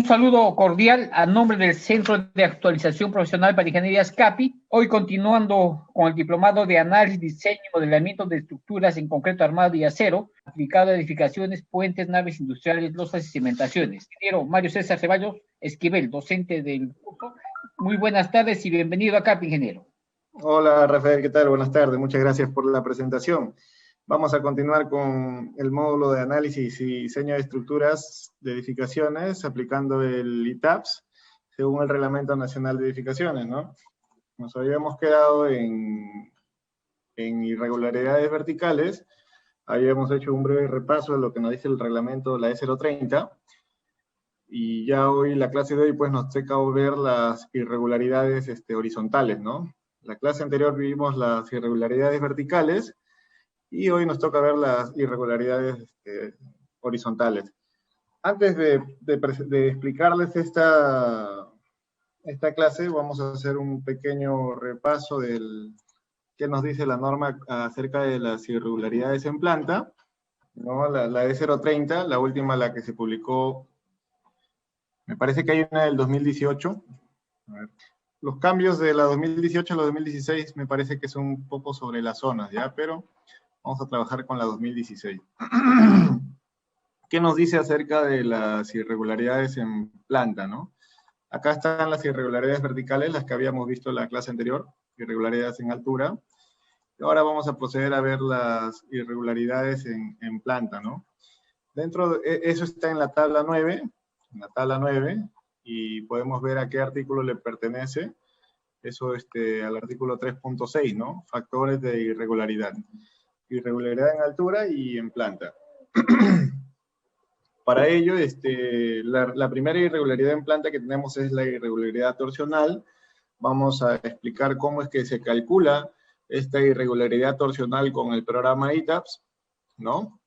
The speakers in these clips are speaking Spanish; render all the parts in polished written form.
Un saludo cordial a nombre del Centro de Actualización Profesional para Ingenierías CAPI. Hoy continuando con el diplomado de análisis, diseño y modelamiento de estructuras en concreto armado y acero, aplicado a edificaciones, puentes, naves industriales, losas y cimentaciones. Ingeniero Mario César Ceballos Esquivel, docente del curso. Muy buenas tardes y bienvenido a CAPI, ingeniero. Hola Rafael, ¿qué tal? Buenas tardes, muchas gracias por la presentación. Vamos a continuar con el módulo de análisis y diseño de estructuras de edificaciones aplicando el ITAPS según el Reglamento Nacional de Edificaciones, ¿no? Nos habíamos quedado en irregularidades verticales, habíamos hecho un breve repaso de lo que nos dice el reglamento, la E030, y ya hoy, la clase de hoy, pues nos toca ver las irregularidades horizontales, ¿no? La clase anterior vimos las irregularidades verticales, y hoy nos toca ver las irregularidades horizontales. Antes de explicarles esta clase, vamos a hacer un pequeño repaso del qué nos dice la norma acerca de las irregularidades en planta, ¿no? La E030, la última, la que se publicó, me parece que hay una del 2018. A ver. Los cambios de la 2018 a la 2016 me parece que son un poco sobre las zonas, ¿ya? Pero vamos a trabajar con la 2016. ¿Qué nos dice acerca de las irregularidades en planta, no? Acá están las irregularidades verticales, las que habíamos visto en la clase anterior, irregularidades en altura. Y ahora vamos a proceder a ver las irregularidades en planta, ¿no? Eso está en la tabla 9, y podemos ver a qué artículo le pertenece. Eso al artículo 3.6, ¿no? Factores de irregularidad. Irregularidad en altura y en planta. Para ello, la primera irregularidad en planta que tenemos es la irregularidad torsional. Vamos a explicar cómo es que se calcula esta irregularidad torsional con el programa ITAPS, ¿no?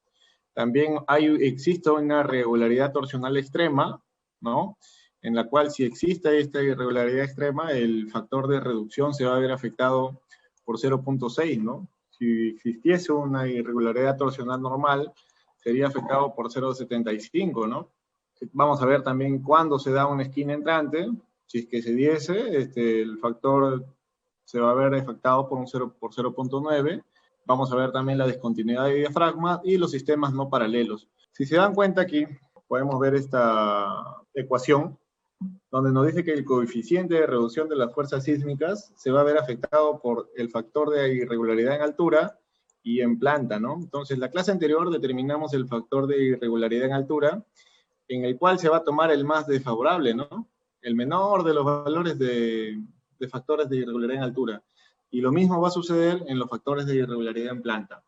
También existe una irregularidad torsional extrema, ¿no? En la cual, si existe esta irregularidad extrema, el factor de reducción se va a ver afectado por 0.6, ¿no? Si existiese una irregularidad torsional normal, sería afectado por 0.75, ¿no? Vamos a ver también cuándo se da una esquina entrante. Si es que se diese, el factor se va a ver afectado por 0.9. Vamos a ver también la discontinuidad de diafragma y los sistemas no paralelos. Si se dan cuenta aquí, podemos ver esta ecuación, donde nos dice que el coeficiente de reducción de las fuerzas sísmicas se va a ver afectado por el factor de irregularidad en altura y en planta, ¿no? Entonces, la clase anterior determinamos el factor de irregularidad en altura, en el cual se va a tomar el más desfavorable, ¿no? El menor de los valores de factores de irregularidad en altura. Y lo mismo va a suceder en los factores de irregularidad en planta.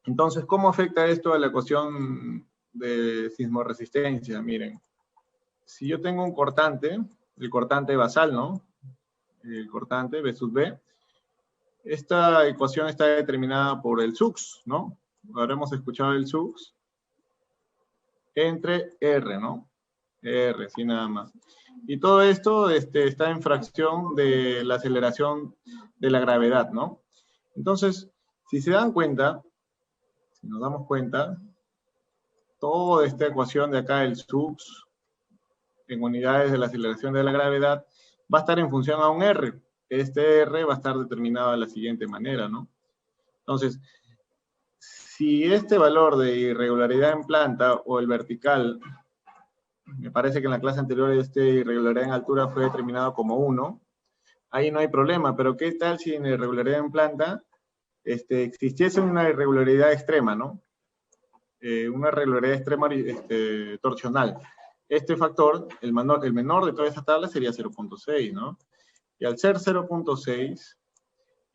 Entonces, ¿cómo afecta esto a la ecuación de sismoresistencia? Miren, si yo tengo un cortante, el cortante basal, ¿no? El cortante B sub B, esta ecuación está determinada por el SUX, ¿no? Habremos escuchado el SUX entre R, ¿no? R, sí, nada más. Y todo esto está en fracción de la aceleración de la gravedad, ¿no? Entonces, si se dan cuenta, si nos damos cuenta, toda esta ecuación de acá, el SUX, en unidades de la aceleración de la gravedad, va a estar en función a un R. Este R va a estar determinado de la siguiente manera, ¿no? Entonces, si este valor de irregularidad en planta o el vertical, me parece que en la clase anterior irregularidad en altura fue determinado como 1, ahí no hay problema, pero ¿qué tal si en irregularidad en planta existiese una irregularidad extrema, ¿no? Una irregularidad extrema torsional. Este factor, el menor de toda esa tabla sería 0.6, ¿no? Y al ser 0.6,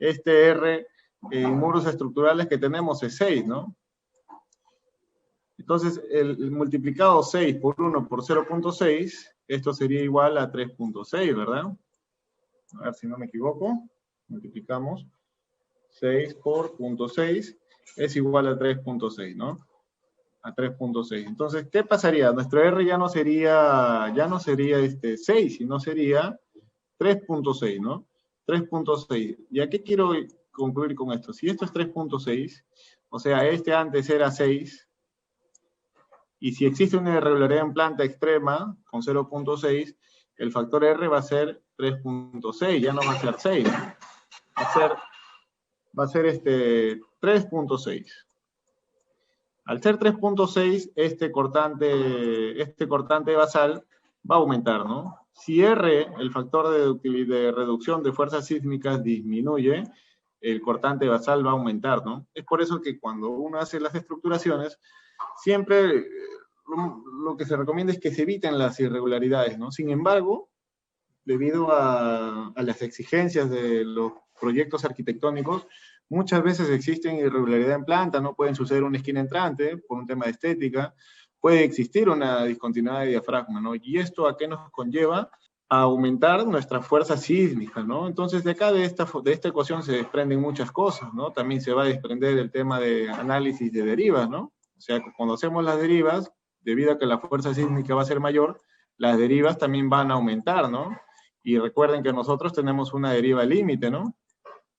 este R en muros estructurales que tenemos es 6, ¿no? Entonces, el multiplicado 6 por 1 por 0.6, esto sería igual a 3.6, ¿verdad? A ver si no me equivoco. Multiplicamos 6 por 0.6 es igual a 3.6, ¿no? A 3.6. Entonces, ¿qué pasaría? Nuestro R ya no sería 6, sino sería 3.6, ¿no? 3.6. ¿Y a qué quiero concluir con esto? Si esto es 3.6, o sea, antes era 6, Y si existe una irregularidad en planta extrema con 0.6, el factor R va a ser 3.6, ya no va a ser 6, va a ser 3.6. Al ser 3.6, este cortante basal va a aumentar, ¿no? Si R, el factor de reducción de fuerzas sísmicas, disminuye, el cortante basal va a aumentar, ¿no? Es por eso que cuando uno hace las estructuraciones, siempre lo que se recomienda es que se eviten las irregularidades, ¿no? Sin embargo, debido a las exigencias de los proyectos arquitectónicos, muchas veces existen irregularidades en planta, no pueden suceder una esquina entrante por un tema de estética, puede existir una discontinuidad de diafragma, ¿no? ¿Y esto a qué nos conlleva? A aumentar nuestra fuerza sísmica, ¿no? Entonces, de acá, de esta ecuación se desprenden muchas cosas, ¿no? También se va a desprender el tema de análisis de derivas, ¿no? O sea, cuando hacemos las derivas, debido a que la fuerza sísmica va a ser mayor, las derivas también van a aumentar, ¿no? Y recuerden que nosotros tenemos una deriva límite, ¿no?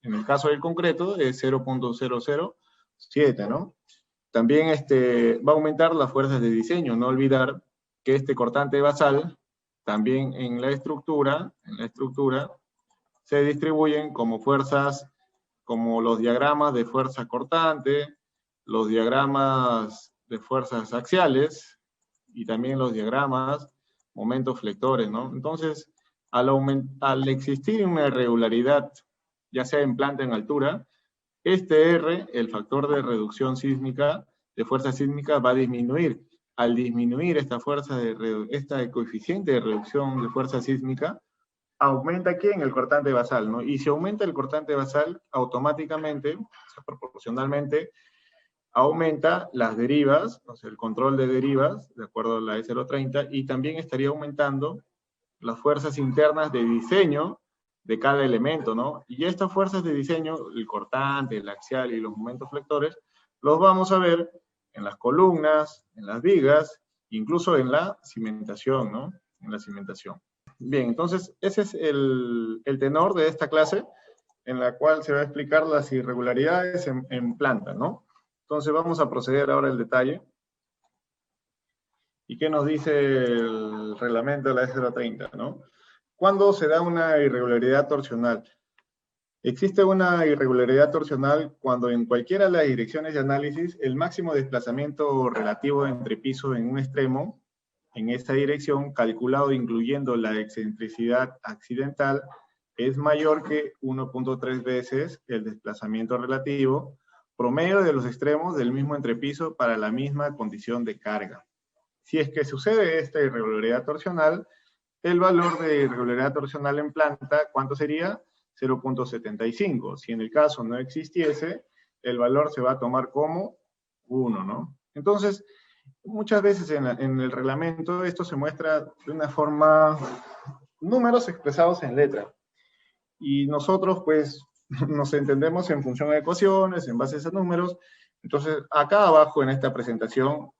En el caso del concreto es 0.007, ¿no? También va a aumentar las fuerzas de diseño. No olvidar que este cortante basal también en la estructura se distribuyen como fuerzas, como los diagramas de fuerza cortante, los diagramas de fuerzas axiales y también los diagramas momentos flectores, ¿no? Entonces, al existir una irregularidad, ya sea en planta o en altura, este R, el factor de reducción sísmica, de fuerza sísmica, va a disminuir. Al disminuir este coeficiente de reducción de fuerza sísmica, aumenta ¿quién? El cortante basal, ¿no? Y si aumenta el cortante basal, automáticamente, o sea, proporcionalmente, aumenta las derivas, o sea, el control de derivas, de acuerdo a la E030, y también estaría aumentando las fuerzas internas de diseño de cada elemento, ¿no? Y estas fuerzas de diseño, el cortante, el axial y los momentos flectores, los vamos a ver en las columnas, en las vigas, incluso en la cimentación, ¿no? En la cimentación. Bien, entonces ese es el tenor de esta clase, en la cual se va a explicar las irregularidades en planta, ¿no? Entonces vamos a proceder ahora al detalle. ¿Y qué nos dice el reglamento de la E030, ¿no? ¿Cuándo se da una irregularidad torsional? Existe una irregularidad torsional cuando en cualquiera de las direcciones de análisis el máximo desplazamiento relativo entre pisos en un extremo, en esta dirección, calculado incluyendo la excentricidad accidental, es mayor que 1.3 veces el desplazamiento relativo promedio de los extremos del mismo entrepiso para la misma condición de carga. Si es que sucede esta irregularidad torsional, el valor de irregularidad torsional en planta, ¿cuánto sería? 0.75. Si en el caso no existiese, el valor se va a tomar como 1, ¿no? Entonces, muchas veces en el reglamento esto se muestra de una forma, números expresados en letra. Y nosotros, pues, nos entendemos en función de ecuaciones, en base a esos números. Entonces, acá abajo en esta presentación,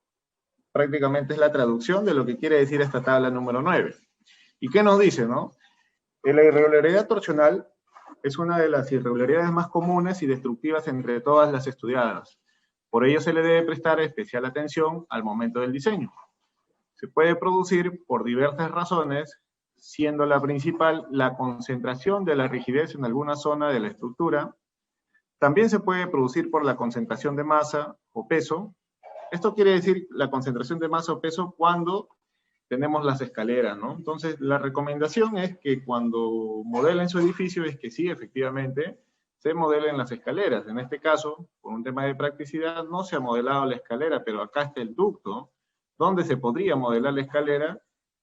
prácticamente es la traducción de lo que quiere decir esta tabla número 9. ¿Y qué nos dice, no? La irregularidad torsional es una de las irregularidades más comunes y destructivas entre todas las estudiadas. Por ello se le debe prestar especial atención al momento del diseño. Se puede producir por diversas razones, siendo la principal la concentración de la rigidez en alguna zona de la estructura. También se puede producir por la concentración de masa o peso. Esto quiere decir la concentración de masa o peso cuando tenemos las escaleras, ¿no? Entonces, la recomendación es que cuando modelen su edificio es que sí, efectivamente, se modelen las escaleras. En este caso, por un tema de practicidad, no se ha modelado la escalera, pero acá está el ducto, donde se podría modelar la escalera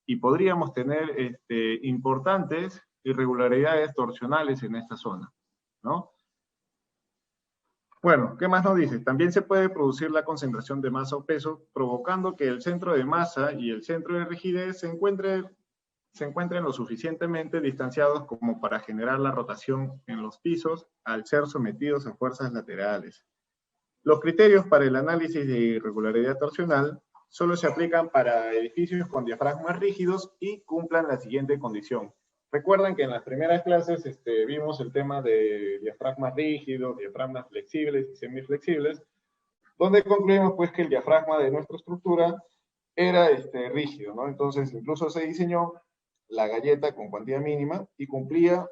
y podríamos tener importantes irregularidades torsionales en esta zona, ¿no? Bueno, ¿qué más nos dice? También se puede producir la concentración de masa o peso, provocando que el centro de masa y el centro de rigidez se encuentren lo suficientemente distanciados como para generar la rotación en los pisos al ser sometidos a fuerzas laterales. Los criterios para el análisis de irregularidad torsional solo se aplican para edificios con diafragmas rígidos y cumplan la siguiente condición. Recuerden que en las primeras clases vimos el tema de diafragmas rígidos, diafragmas flexibles y semiflexibles, donde concluimos pues que el diafragma de nuestra estructura era rígido, ¿no? Entonces, incluso se diseñó la galleta con cuantía mínima y cumplía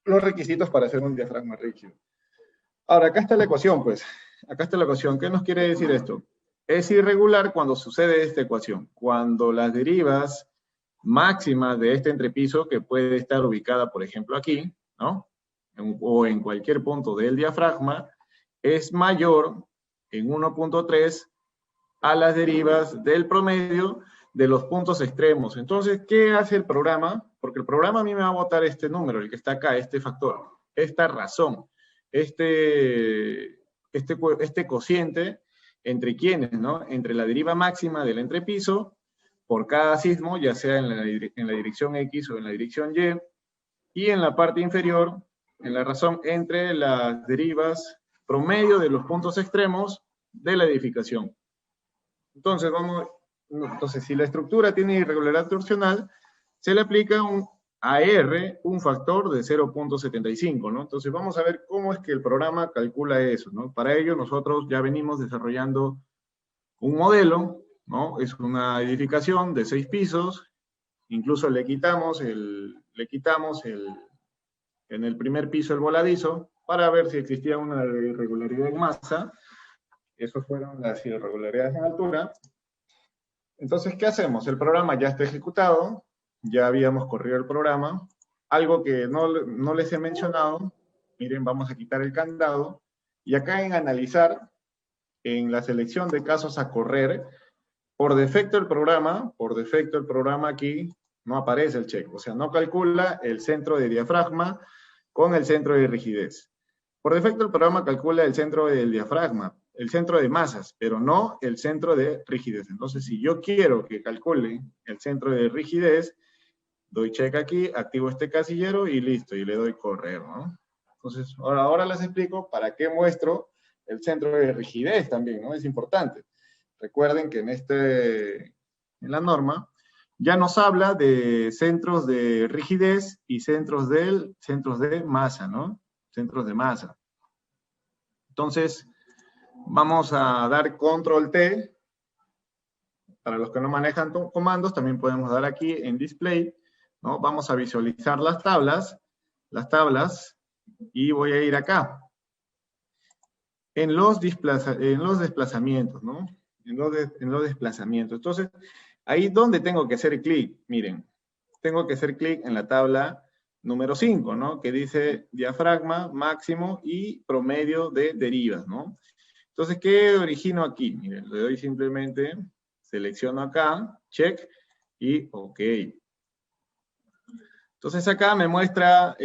los requisitos para hacer un diafragma rígido. Ahora, acá está la ecuación, pues. Acá está la ecuación. ¿Qué nos quiere decir esto? Es irregular cuando sucede esta ecuación. Cuando las derivas máximas de este entrepiso, que puede estar ubicada, por ejemplo, aquí, ¿no? O en cualquier punto del diafragma, es mayor en 1.3 a las derivas del promedio de los puntos extremos. Entonces, ¿qué hace el programa? Porque el programa a mí me va a botar este número, el que está acá, este factor, esta razón, este cociente entre quiénes, ¿no? Entre la deriva máxima del entrepiso por cada sismo, ya sea en la dirección X o en la dirección y en la parte inferior, en la razón entre las derivas promedio de los puntos extremos de la edificación. Entonces, si la estructura tiene irregularidad torsional, se le aplica un AR, un factor de 0.75, ¿no? Entonces, vamos a ver cómo es que el programa calcula eso, ¿no? Para ello, nosotros ya venimos desarrollando un modelo, ¿no? Es una edificación de 6 pisos, incluso le quitamos en el primer piso el voladizo, para ver si existía una irregularidad en masa. Esas fueron las irregularidades en altura. Entonces, ¿qué hacemos? El programa ya está ejecutado, ya habíamos corrido el programa. Algo que no les he mencionado, miren, vamos a quitar el candado, y acá en analizar, en la selección de casos a correr, por defecto el programa aquí no aparece el check, o sea, no calcula el centro de diafragma con el centro de rigidez. Por defecto el programa calcula el centro del diafragma, el centro de masas, pero no el centro de rigidez. Entonces, si yo quiero que calcule el centro de rigidez, doy check aquí, activo este casillero y listo, y le doy correr, ¿no? Entonces, ahora les explico para qué muestro el centro de rigidez también, ¿no? Es importante. Recuerden que en la norma ya nos habla de centros de rigidez y centros de masa, ¿no? Centros de masa. Entonces, vamos a dar control T. Para los que no manejan comandos, también podemos dar aquí en display, ¿no? Vamos a visualizar las tablas, y voy a ir acá. En los desplazamientos, ¿no? En los desplazamientos. Entonces, ahí donde tengo que hacer clic, miren, tengo que hacer clic en la tabla número 5, ¿no? Que dice diafragma, máximo y promedio de derivas, ¿no? Entonces, ¿qué origino aquí? Miren, le doy simplemente, selecciono acá, check, y OK. Entonces acá me muestra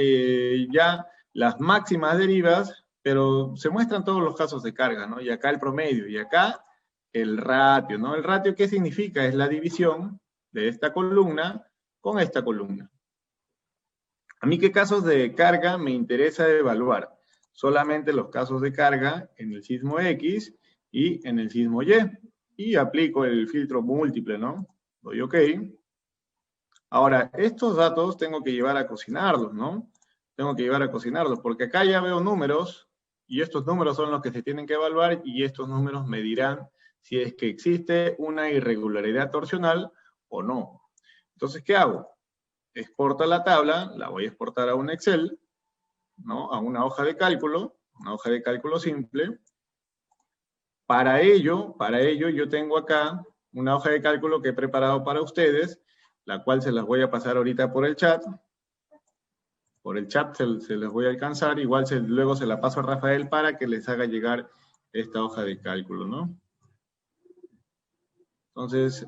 ya las máximas derivas, pero se muestran todos los casos de carga, ¿no? Y acá el promedio, y acá el ratio, ¿no? El ratio, ¿qué significa? Es la división de esta columna con esta columna. ¿A mí qué casos de carga me interesa evaluar? Solamente los casos de carga en el sismo X y en el sismo Y. Y aplico el filtro múltiple, ¿no? Doy OK. Ahora, estos datos tengo que llevar a cocinarlos, ¿no? Tengo que llevar a cocinarlos, porque acá ya veo números, y estos números son los que se tienen que evaluar, y estos números me dirán si es que existe una irregularidad torsional o no. Entonces, ¿qué hago? Exporto la tabla, la voy a exportar a un Excel, ¿no? A una hoja de cálculo simple. Para ello yo tengo acá una hoja de cálculo que he preparado para ustedes, la cual se las voy a pasar ahorita por el chat. Por el chat se les voy a alcanzar, igual luego se la paso a Rafael para que les haga llegar esta hoja de cálculo, ¿no? Entonces,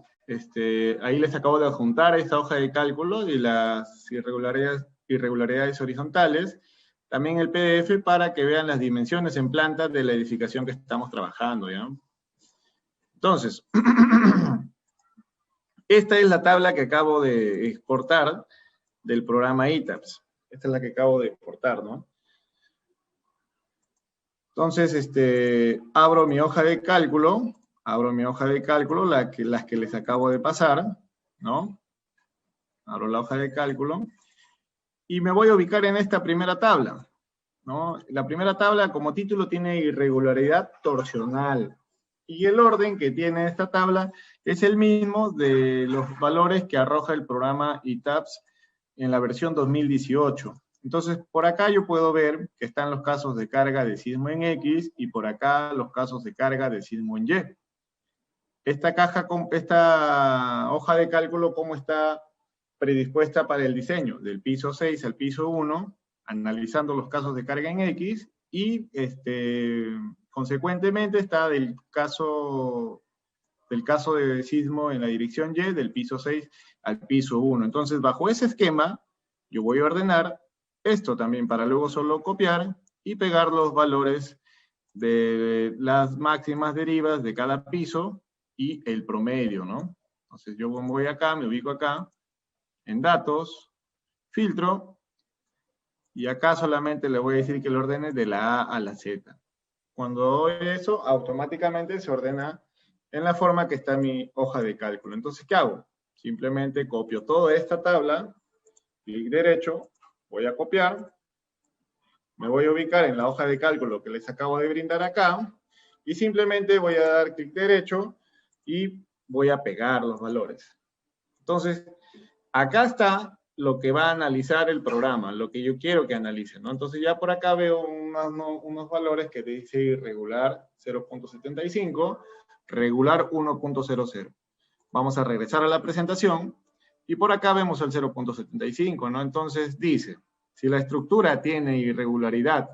ahí les acabo de adjuntar esta hoja de cálculo y las irregularidades horizontales, también el PDF para que vean las dimensiones en planta de la edificación que estamos trabajando, ¿ya? Entonces, esta es la tabla que acabo de exportar del programa ITAPS. Esta es la que acabo de exportar, ¿no? Entonces, abro mi hoja de cálculo, las que les acabo de pasar, ¿no? Abro la hoja de cálculo y me voy a ubicar en esta primera tabla, ¿no? La primera tabla, como título, tiene irregularidad torsional. Y el orden que tiene esta tabla es el mismo de los valores que arroja el programa ITAPS en la versión 2018. Entonces, por acá yo puedo ver que están los casos de carga de sismo en X y por acá los casos de carga de sismo en Y. Esta hoja de cálculo, ¿cómo está predispuesta para el diseño? Del piso 6 al piso 1, analizando los casos de carga en X y consecuentemente está del caso de sismo en la dirección Y, del piso 6 al piso 1. Entonces, bajo ese esquema, yo voy a ordenar esto también para luego solo copiar y pegar los valores de las máximas derivas de cada piso y el promedio, ¿no? Entonces, yo voy acá, me ubico acá, en datos, filtro, y acá solamente le voy a decir que lo ordene de la A a la Z. Cuando doy eso, automáticamente se ordena en la forma que está mi hoja de cálculo. Entonces, ¿qué hago? Simplemente copio toda esta tabla, clic derecho, voy a copiar, me voy a ubicar en la hoja de cálculo que les acabo de brindar acá, y simplemente voy a dar clic derecho y voy a pegar los valores. Entonces, acá está lo que va a analizar el programa, lo que yo quiero que analice, ¿no? Entonces ya por acá veo unos valores que dice irregular 0.75, regular 1.00. Vamos a regresar a la presentación y por acá vemos el 0.75, ¿no? Entonces dice, si la estructura tiene irregularidad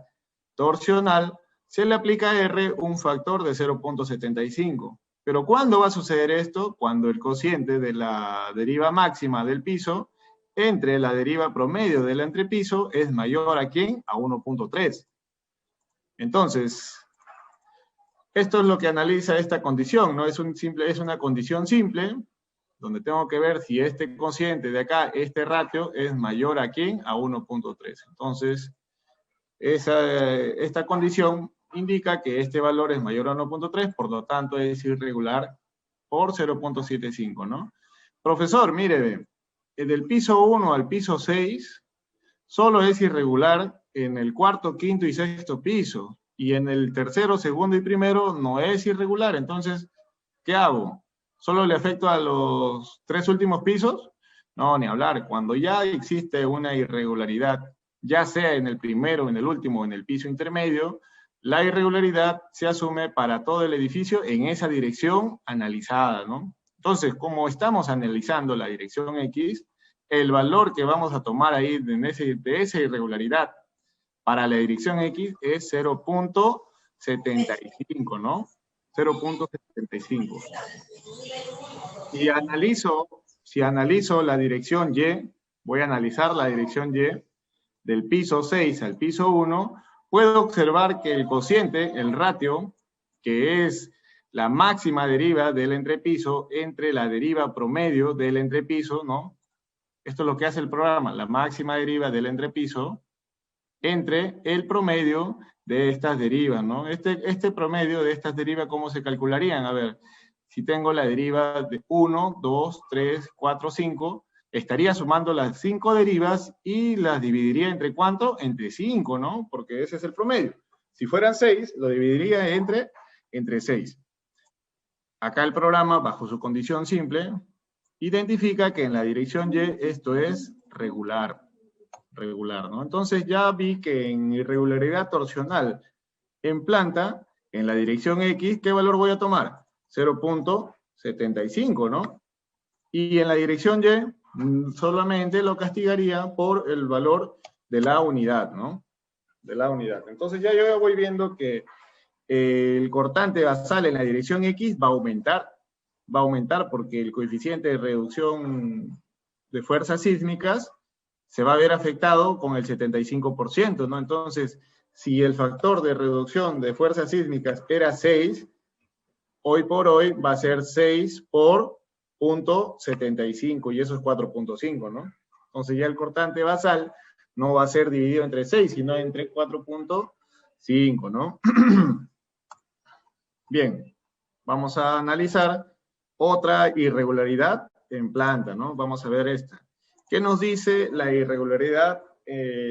torsional, se le aplica a R un factor de 0.75. Pero ¿cuándo va a suceder esto? Cuando el cociente de la deriva máxima del piso entre la deriva promedio del entrepiso es mayor ¿a quién? A 1.3. Entonces, esto es lo que analiza esta condición, ¿no? Es una condición simple, donde tengo que ver si este cociente de acá, este ratio, es mayor ¿a quién? A 1.3. Entonces, esta condición indica que este valor es mayor a 1.3, por lo tanto es irregular por 0.75, ¿no? Profesor, mire, del piso 1 al piso 6, solo es irregular en el cuarto, quinto y sexto piso, y en el tercero, segundo y primero no es irregular. Entonces, ¿qué hago? ¿Solo le afecto a los 3 últimos pisos? No, ni hablar. Cuando ya existe una irregularidad, ya sea en el primero, en el último o en el piso intermedio, la irregularidad se asume para todo el edificio en esa dirección analizada, ¿no? Entonces, como estamos analizando la dirección X, el valor que vamos a tomar ahí de esa irregularidad para la dirección X es 0.75, ¿no? 0.75. Si analizo la dirección Y, voy a analizar la dirección Y del piso 6 al piso 1, puedo observar que el cociente, el ratio, que es la máxima deriva del entrepiso entre la deriva promedio del entrepiso, ¿no? Esto es lo que hace el programa, la máxima deriva del entrepiso entre el promedio de estas derivas, ¿no? Este promedio de estas derivas, ¿cómo se calcularían? A ver, si tengo la deriva de 1, 2, 3, 4, 5, estaría sumando las 5 derivas y las dividiría entre ¿cuánto? Entre 5, ¿no? Porque ese es el promedio. Si fueran 6, lo dividiría entre 6. Acá el programa, bajo su condición simple, identifica que en la dirección Y esto es regular, ¿no? Entonces ya vi que en irregularidad torsional en planta, en la dirección X, ¿qué valor voy a tomar? 0.75, ¿no? Y en la dirección Y, solamente lo castigaría por el valor de la unidad, ¿no? De la unidad. Entonces ya yo voy viendo que el cortante basal en la dirección X va a aumentar porque el coeficiente de reducción de fuerzas sísmicas se va a ver afectado con el 75%, ¿no? Entonces, si el factor de reducción de fuerzas sísmicas era 6, hoy por hoy va a ser 6 por 0.75, y eso es 4.5, ¿no? Entonces ya el cortante basal no va a ser dividido entre 6, sino entre 4.5, ¿no? Bien, vamos a analizar otra irregularidad en planta, ¿no? Vamos a ver esta. ¿Qué nos dice la irregularidad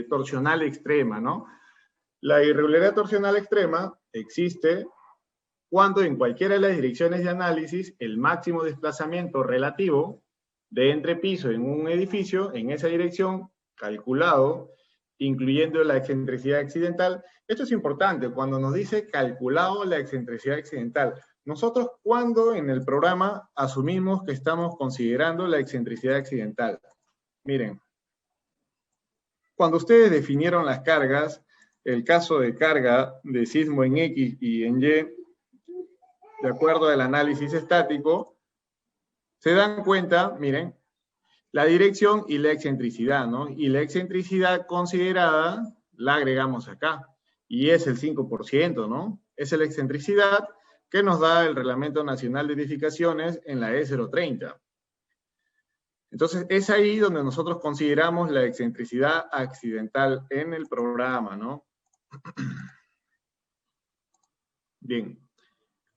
torsional extrema, ¿no? La irregularidad torsional extrema existe cuando en cualquiera de las direcciones de análisis el máximo desplazamiento relativo de entrepiso en un edificio, en esa dirección, calculado, incluyendo la excentricidad accidental. Esto es importante, cuando nos dice calculado la excentricidad accidental. Nosotros, ¿cuándo en el programa asumimos que estamos considerando la excentricidad accidental? Miren, cuando ustedes definieron las cargas, el caso de carga de sismo en X y en Y, de acuerdo al análisis estático, se dan cuenta, miren, la dirección y la excentricidad, ¿no? Y la excentricidad considerada la agregamos acá, y es el 5%, ¿no? Es la excentricidad que nos da el Reglamento Nacional de Edificaciones en la E030. Entonces, es ahí donde nosotros consideramos la excentricidad accidental en el programa, ¿no? Bien.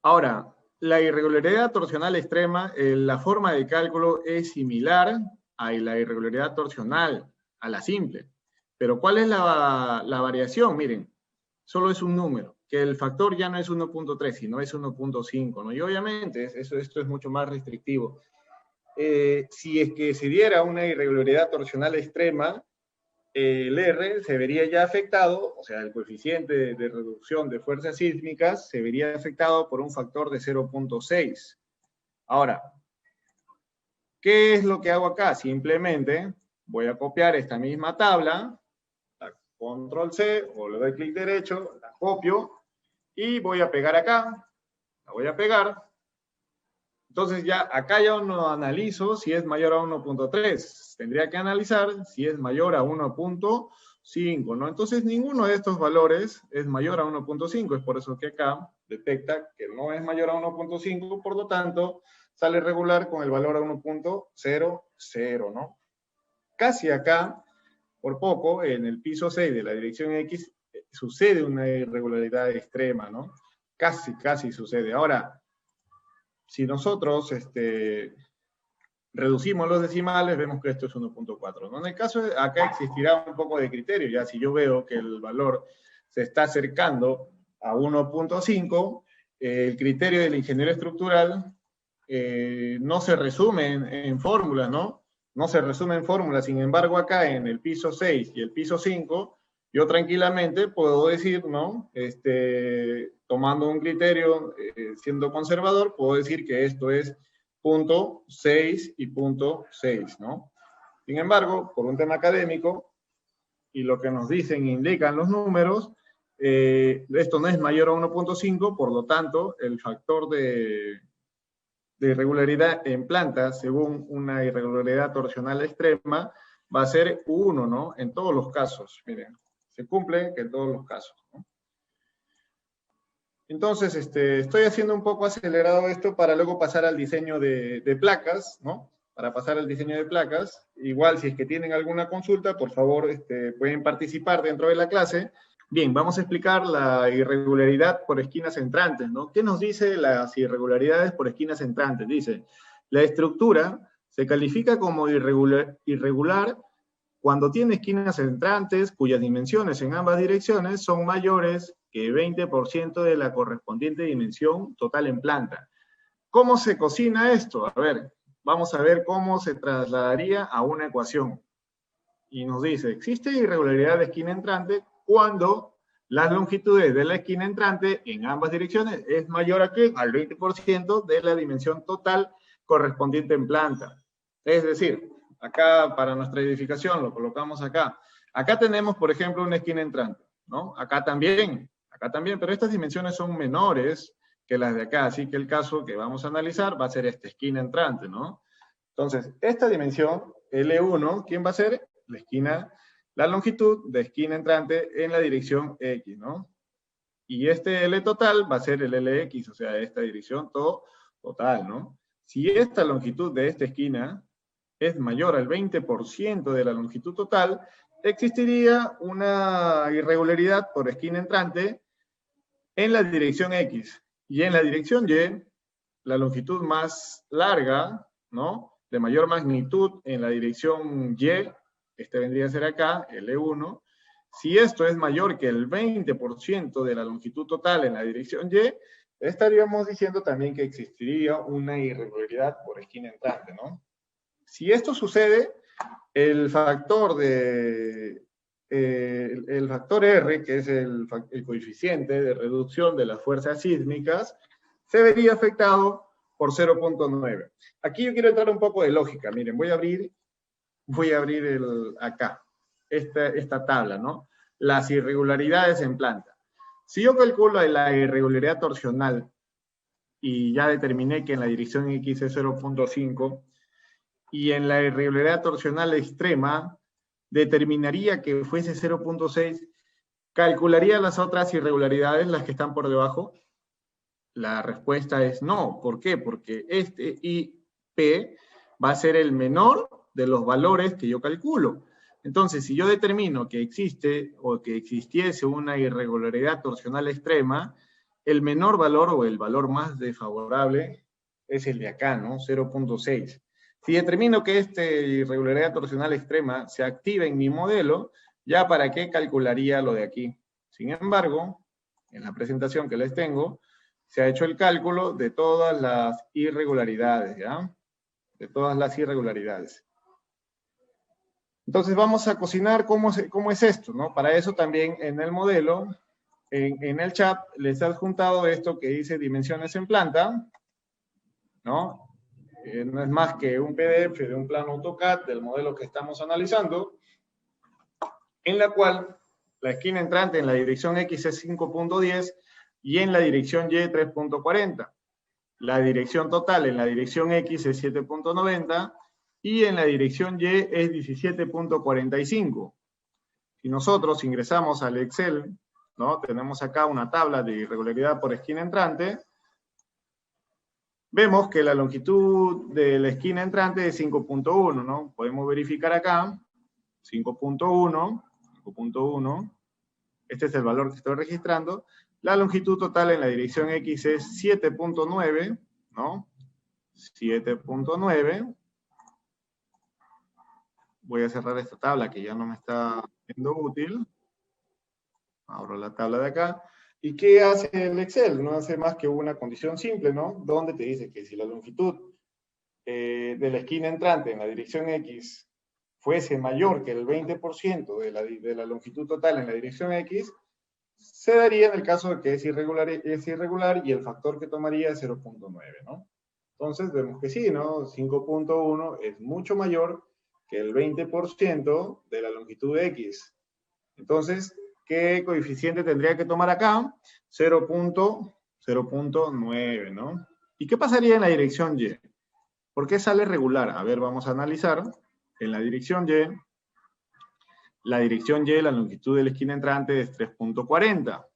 Ahora, la irregularidad torsional extrema, la forma de cálculo es similar a la irregularidad torsional, a la simple. Pero ¿cuál es la variación? Miren, solo es un número, que el factor ya no es 1.3, sino es 1.5, ¿no? Y obviamente esto es mucho más restrictivo. Si es que se diera una irregularidad torsional extrema, el R se vería ya afectado, o sea, el coeficiente de reducción de fuerzas sísmicas se vería afectado por un factor de 0.6. Ahora, ¿qué es lo que hago acá? Simplemente voy a copiar esta misma tabla, control C, o le doy clic derecho, la copio, y voy a pegar acá, la voy a pegar. Entonces ya acá ya no analizo si es mayor a 1.3. Tendría que analizar si es mayor a 1.5, ¿no? Entonces ninguno de estos valores es mayor a 1.5. Es por eso que acá detecta que no es mayor a 1.5, por lo tanto sale regular con el valor a 1.00, ¿no? Casi acá, por poco, en el piso 6 de la dirección X, sucede una irregularidad extrema, ¿no? Casi sucede. Ahora, si nosotros reducimos los decimales, vemos que esto es 1.4, ¿no? En el caso de acá existirá un poco de criterio, ya si yo veo que el valor se está acercando a 1.5, el criterio del ingeniero estructural no se resume en fórmulas, ¿no? No se resume en fórmulas, sin embargo acá en el piso 6 y el piso 5, yo tranquilamente puedo decir, ¿no? Tomando un criterio, siendo conservador, puedo decir que esto es 0.6 y 0.6, ¿no? Sin embargo, por un tema académico, y lo que nos dicen e indican los números, esto no es mayor a 1.5, por lo tanto, el factor de irregularidad en planta, según una irregularidad torsional extrema, va a ser 1, ¿no? En todos los casos, miren, se cumple que en todos los casos, ¿no? Entonces, estoy haciendo un poco acelerado esto para luego pasar al diseño de placas, ¿no? Para pasar al diseño de placas. Igual, si es que tienen alguna consulta, por favor, pueden participar dentro de la clase. Bien, vamos a explicar la irregularidad por esquinas entrantes, ¿no? ¿Qué nos dice las irregularidades por esquinas entrantes? Dice, la estructura se califica como irregular cuando tiene esquinas entrantes cuyas dimensiones en ambas direcciones son mayores que 20% de la correspondiente dimensión total en planta. ¿Cómo se cocina esto? A ver, vamos a ver cómo se trasladaría a una ecuación. Y nos dice, existe irregularidad de esquina entrante cuando las longitudes de la esquina entrante en ambas direcciones es mayor a ¿qué? Al 20% de la dimensión total correspondiente en planta. Es decir, acá para nuestra edificación lo colocamos acá. Acá tenemos, por ejemplo, una esquina entrante, ¿no? Acá también, pero estas dimensiones son menores que las de acá, así que el caso que vamos a analizar va a ser esta esquina entrante, ¿no? Entonces, esta dimensión, L1, ¿quién va a ser? La longitud de esquina entrante en la dirección X, ¿no? Y este L total va a ser el LX, o sea, esta dirección total, ¿no? Si esta longitud de esta esquina es mayor al 20% de la longitud total, existiría una irregularidad por esquina entrante en la dirección X. Y en la dirección Y, la longitud más larga, ¿no? De mayor magnitud en la dirección Y, vendría a ser acá, L1. Si esto es mayor que el 20% de la longitud total en la dirección Y, estaríamos diciendo también que existiría una irregularidad por esquina entrante, ¿no? Si esto sucede, el factor el factor R, que es el coeficiente de reducción de las fuerzas sísmicas, se vería afectado por 0.9. Aquí yo quiero entrar un poco de lógica. Miren, voy a abrir acá, esta tabla, ¿no? Las irregularidades en planta. Si yo calculo la irregularidad torsional y ya determiné que en la dirección X es 0.5 y en la irregularidad torsional extrema determinaría que fuese 0.6, ¿calcularía las otras irregularidades, las que están por debajo? La respuesta es no. ¿Por qué? Porque este IP va a ser el menor de los valores que yo calculo. Entonces, si yo determino que existe o que existiese una irregularidad torsional extrema, el menor valor o el valor más desfavorable es el de acá, ¿no? 0.6. Si determino que esta irregularidad torsional extrema se activa en mi modelo, ¿ya para qué calcularía lo de aquí? Sin embargo, en la presentación que les tengo, se ha hecho el cálculo de todas las irregularidades, ¿ya? De todas las irregularidades. Entonces vamos a cocinar cómo es esto, ¿no? Para eso también en el modelo, en el chat, les he adjuntado esto que dice dimensiones en planta, ¿no? No es más que un PDF de un plano AutoCAD del modelo que estamos analizando, en la cual la esquina entrante en la dirección X es 5.10 y en la dirección Y 3.40. La dirección total en la dirección X es 7.90 y en la dirección Y es 17.45. Si nosotros ingresamos al Excel, ¿no? Tenemos acá una tabla de irregularidad por esquina entrante. Vemos que la longitud de la esquina entrante es 5.1, ¿no? Podemos verificar acá, 5.1. Este es el valor que estoy registrando. La longitud total en la dirección X es 7.9, ¿no? 7.9. Voy a cerrar esta tabla que ya no me está siendo útil. Abro la tabla de acá. ¿Y qué hace el Excel? No hace más que una condición simple, ¿no? Donde te dice que si la longitud de la esquina entrante en la dirección X fuese mayor que el 20% de la longitud total en la dirección X, se daría en el caso de que es irregular y el factor que tomaría es 0.9, ¿no? Entonces vemos que sí, ¿no? 5.1 es mucho mayor que el 20% de la longitud de X. Entonces, ¿qué coeficiente tendría que tomar acá? 0.9, ¿no? ¿Y qué pasaría en la dirección Y? ¿Por qué sale regular? A ver, vamos a analizar. En la dirección Y, la longitud de la esquina entrante es 3.40.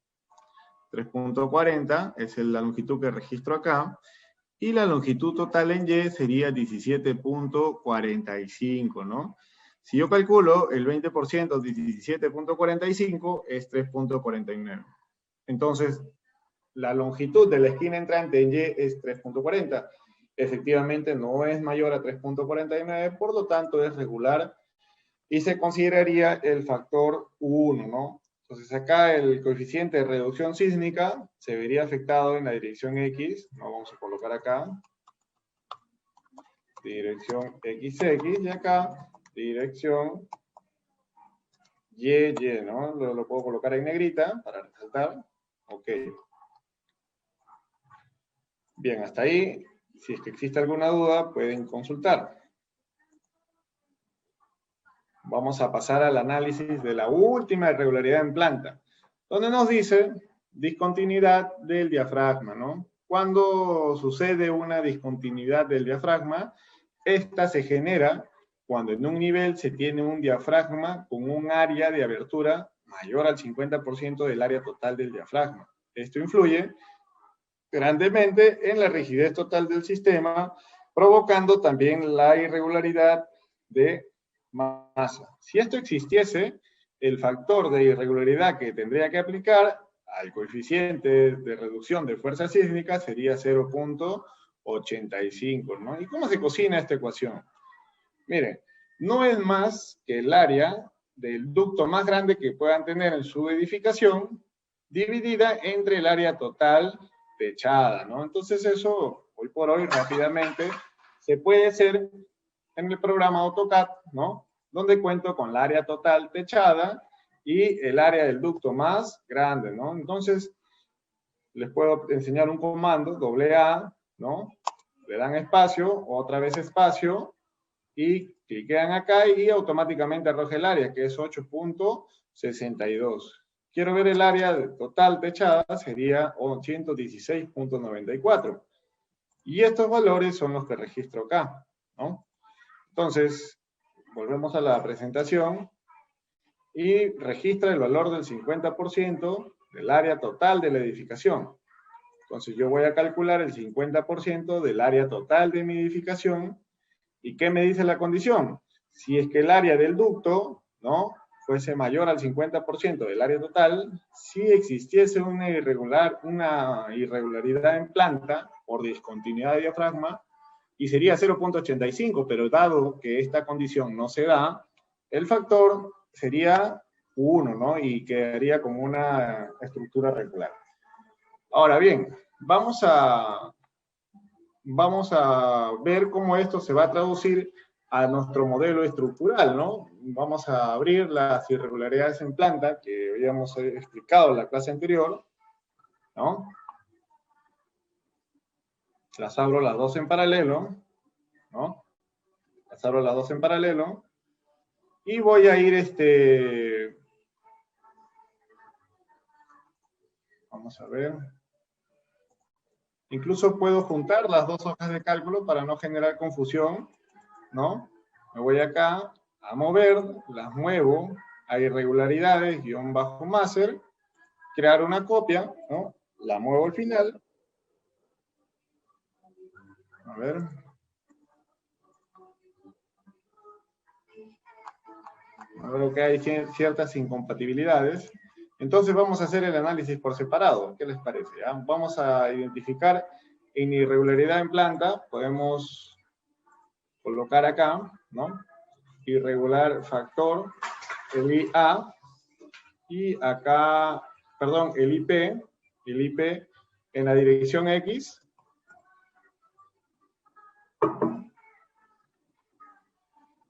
3.40 es la longitud que registro acá. Y la longitud total en Y sería 17.45, ¿no? Si yo calculo el 20% de 17.45 es 3.49. Entonces, la longitud de la esquina entrante en Y es 3.40. Efectivamente, no es mayor a 3.49, por lo tanto es regular y se consideraría el factor 1, ¿no? Entonces acá el coeficiente de reducción sísmica se vería afectado en la dirección X, ¿no? Vamos a colocar acá, dirección XX, y acá, dirección YY, ¿no? Lo puedo colocar en negrita para resaltar. Ok. Bien, hasta ahí, si es que existe alguna duda, pueden consultar. Vamos a pasar al análisis de la última irregularidad en planta, donde nos dice discontinuidad del diafragma, ¿no? Cuando sucede una discontinuidad del diafragma, esta se genera cuando en un nivel se tiene un diafragma con un área de abertura mayor al 50% del área total del diafragma. Esto influye grandemente en la rigidez total del sistema, provocando también la irregularidad de masa. Si esto existiese, el factor de irregularidad que tendría que aplicar al coeficiente de reducción de fuerza sísmica sería 0.85, ¿no? ¿Y cómo se cocina esta ecuación? Miren, no es más que el área del ducto más grande que puedan tener en su edificación, dividida entre el área total techada, ¿no? Entonces eso, hoy por hoy, rápidamente, se puede hacer en el programa AutoCAD, ¿no? Donde cuento con el área total techada y el área del ducto más grande, ¿no? Entonces, les puedo enseñar un comando, AA, ¿no? Le dan espacio, otra vez espacio, y cliquean acá y automáticamente arroja el área, que es 8.62. Quiero ver el área total techada, sería 116.94. Y estos valores son los que registro acá, ¿no? Entonces, volvemos a la presentación y registra el valor del 50% del área total de la edificación. Entonces, yo voy a calcular el 50% del área total de mi edificación. ¿Y qué me dice la condición? Si es que el área del ducto, ¿no?, fuese mayor al 50% del área total, si existiese una irregularidad en planta por discontinuidad de diafragma, y sería 0.85, pero dado que esta condición no se da, el factor sería 1, ¿no? Y quedaría como una estructura regular. Ahora bien, vamos a ver cómo esto se va a traducir a nuestro modelo estructural, ¿no? Vamos a abrir las irregularidades en planta que habíamos explicado en la clase anterior, ¿no? Las abro las dos en paralelo, ¿no? Las abro las dos en paralelo y voy a ir, vamos a ver. Incluso puedo juntar las dos hojas de cálculo para no generar confusión, ¿no? Me voy acá a mover, las muevo a irregularidades, _master, crear una copia, ¿no? La muevo al final. A ver. Veo que hay ciertas incompatibilidades. Entonces vamos a hacer el análisis por separado. ¿Qué les parece? ¿Ya? Vamos a identificar en irregularidad en planta. Podemos colocar acá, ¿no? Irregular factor, el IA, y acá, perdón, el IP en la dirección X.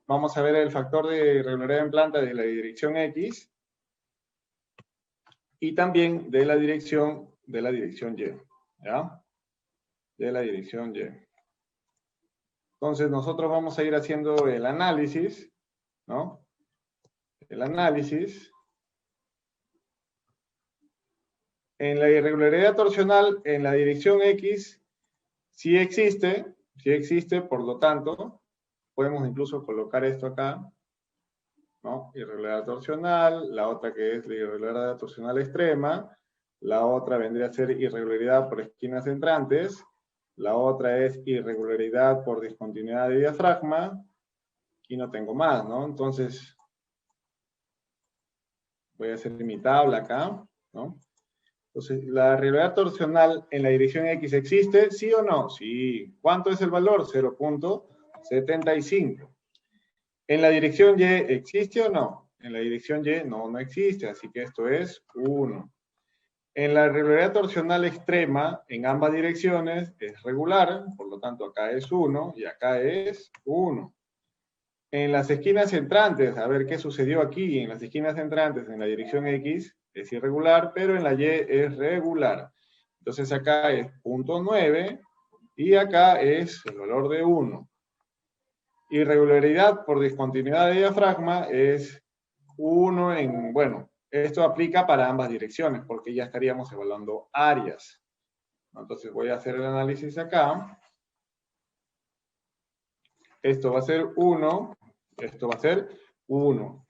Vamos a ver el factor de irregularidad en planta de la dirección X y también de la dirección Y, ¿ya? De la dirección Y. Entonces nosotros vamos a ir haciendo el análisis, ¿no? El análisis. En la irregularidad torsional, en la dirección X, sí existe, por lo tanto, podemos incluso colocar esto acá, ¿no? Irregularidad torsional, la otra que es la irregularidad torsional extrema, la otra vendría a ser irregularidad por esquinas entrantes, la otra es irregularidad por discontinuidad de diafragma, y no tengo más, ¿no? Entonces, voy a hacer mi tabla acá, ¿no? Entonces, ¿la irregularidad torsional en la dirección X existe? ¿Sí o no? Sí. ¿Cuánto es el valor? 0.75. ¿En la dirección Y existe o no? En la dirección Y no existe, así que esto es 1. En la irregularidad torsional extrema, en ambas direcciones, es regular, por lo tanto acá es 1 y acá es 1. En las esquinas entrantes, a ver qué sucedió aquí, en las esquinas entrantes, en la dirección X, es irregular, pero en la Y es regular. Entonces acá es 0.9 y acá es el valor de 1. Irregularidad por discontinuidad de diafragma es 1 en, bueno, esto aplica para ambas direcciones, porque ya estaríamos evaluando áreas. Entonces voy a hacer el análisis acá. Esto va a ser 1, esto va a ser 1.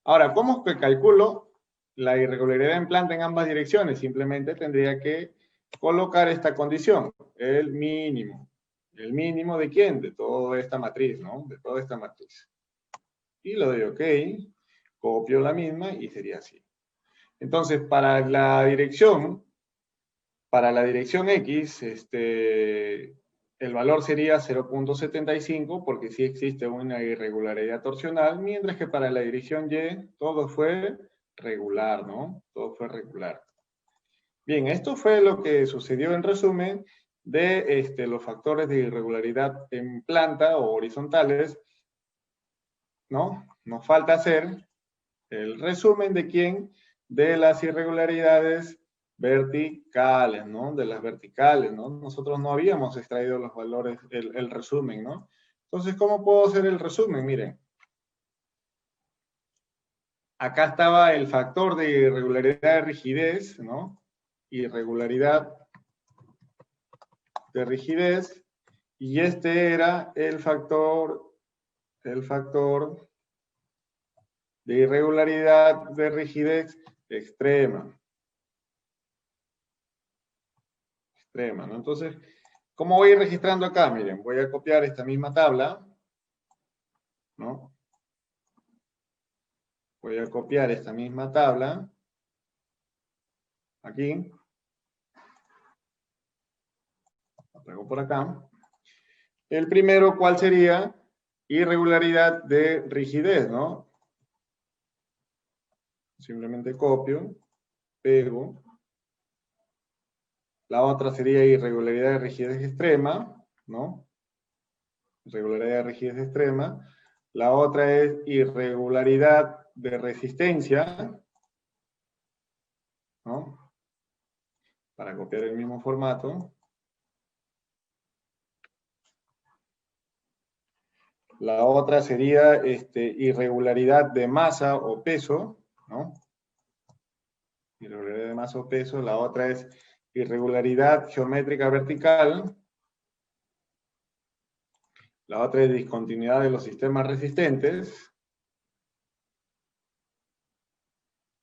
Ahora, ¿cómo es que calculo la irregularidad en planta en ambas direcciones? Simplemente tendría que colocar esta condición, el mínimo. ¿El mínimo de quién? De toda esta matriz, ¿no? De toda esta matriz. Y lo doy OK, copio la misma y sería así. Entonces, para la dirección X, el valor sería 0.75 porque sí existe una irregularidad torsional, mientras que para la dirección Y todo fue regular, ¿no? Todo fue regular. Bien, esto fue lo que sucedió en resumen de los factores de irregularidad en planta o horizontales, ¿no? Nos falta hacer el resumen de quién, de las irregularidades verticales, ¿no? De las verticales, ¿no? Nosotros no habíamos extraído los valores, el resumen, ¿no? Entonces, ¿cómo puedo hacer el resumen? Miren, acá estaba el factor de irregularidad de rigidez, ¿no? Irregularidad de rigidez, y este era el factor de irregularidad de rigidez extrema, ¿no? Entonces, ¿cómo voy a ir registrando acá? Miren, voy a copiar esta misma tabla, ¿no? Voy a copiar esta misma tabla, aquí, la traigo por acá. El primero, ¿cuál sería? Irregularidad de rigidez, ¿no? Simplemente copio, pego. La otra sería irregularidad de rigidez extrema, ¿no? Irregularidad de rigidez extrema. La otra es irregularidad de resistencia, ¿no? Para copiar el mismo formato. La otra sería irregularidad de masa o peso, ¿no? Irregularidad de masa o peso. La otra es irregularidad geométrica vertical. La otra es discontinuidad de los sistemas resistentes.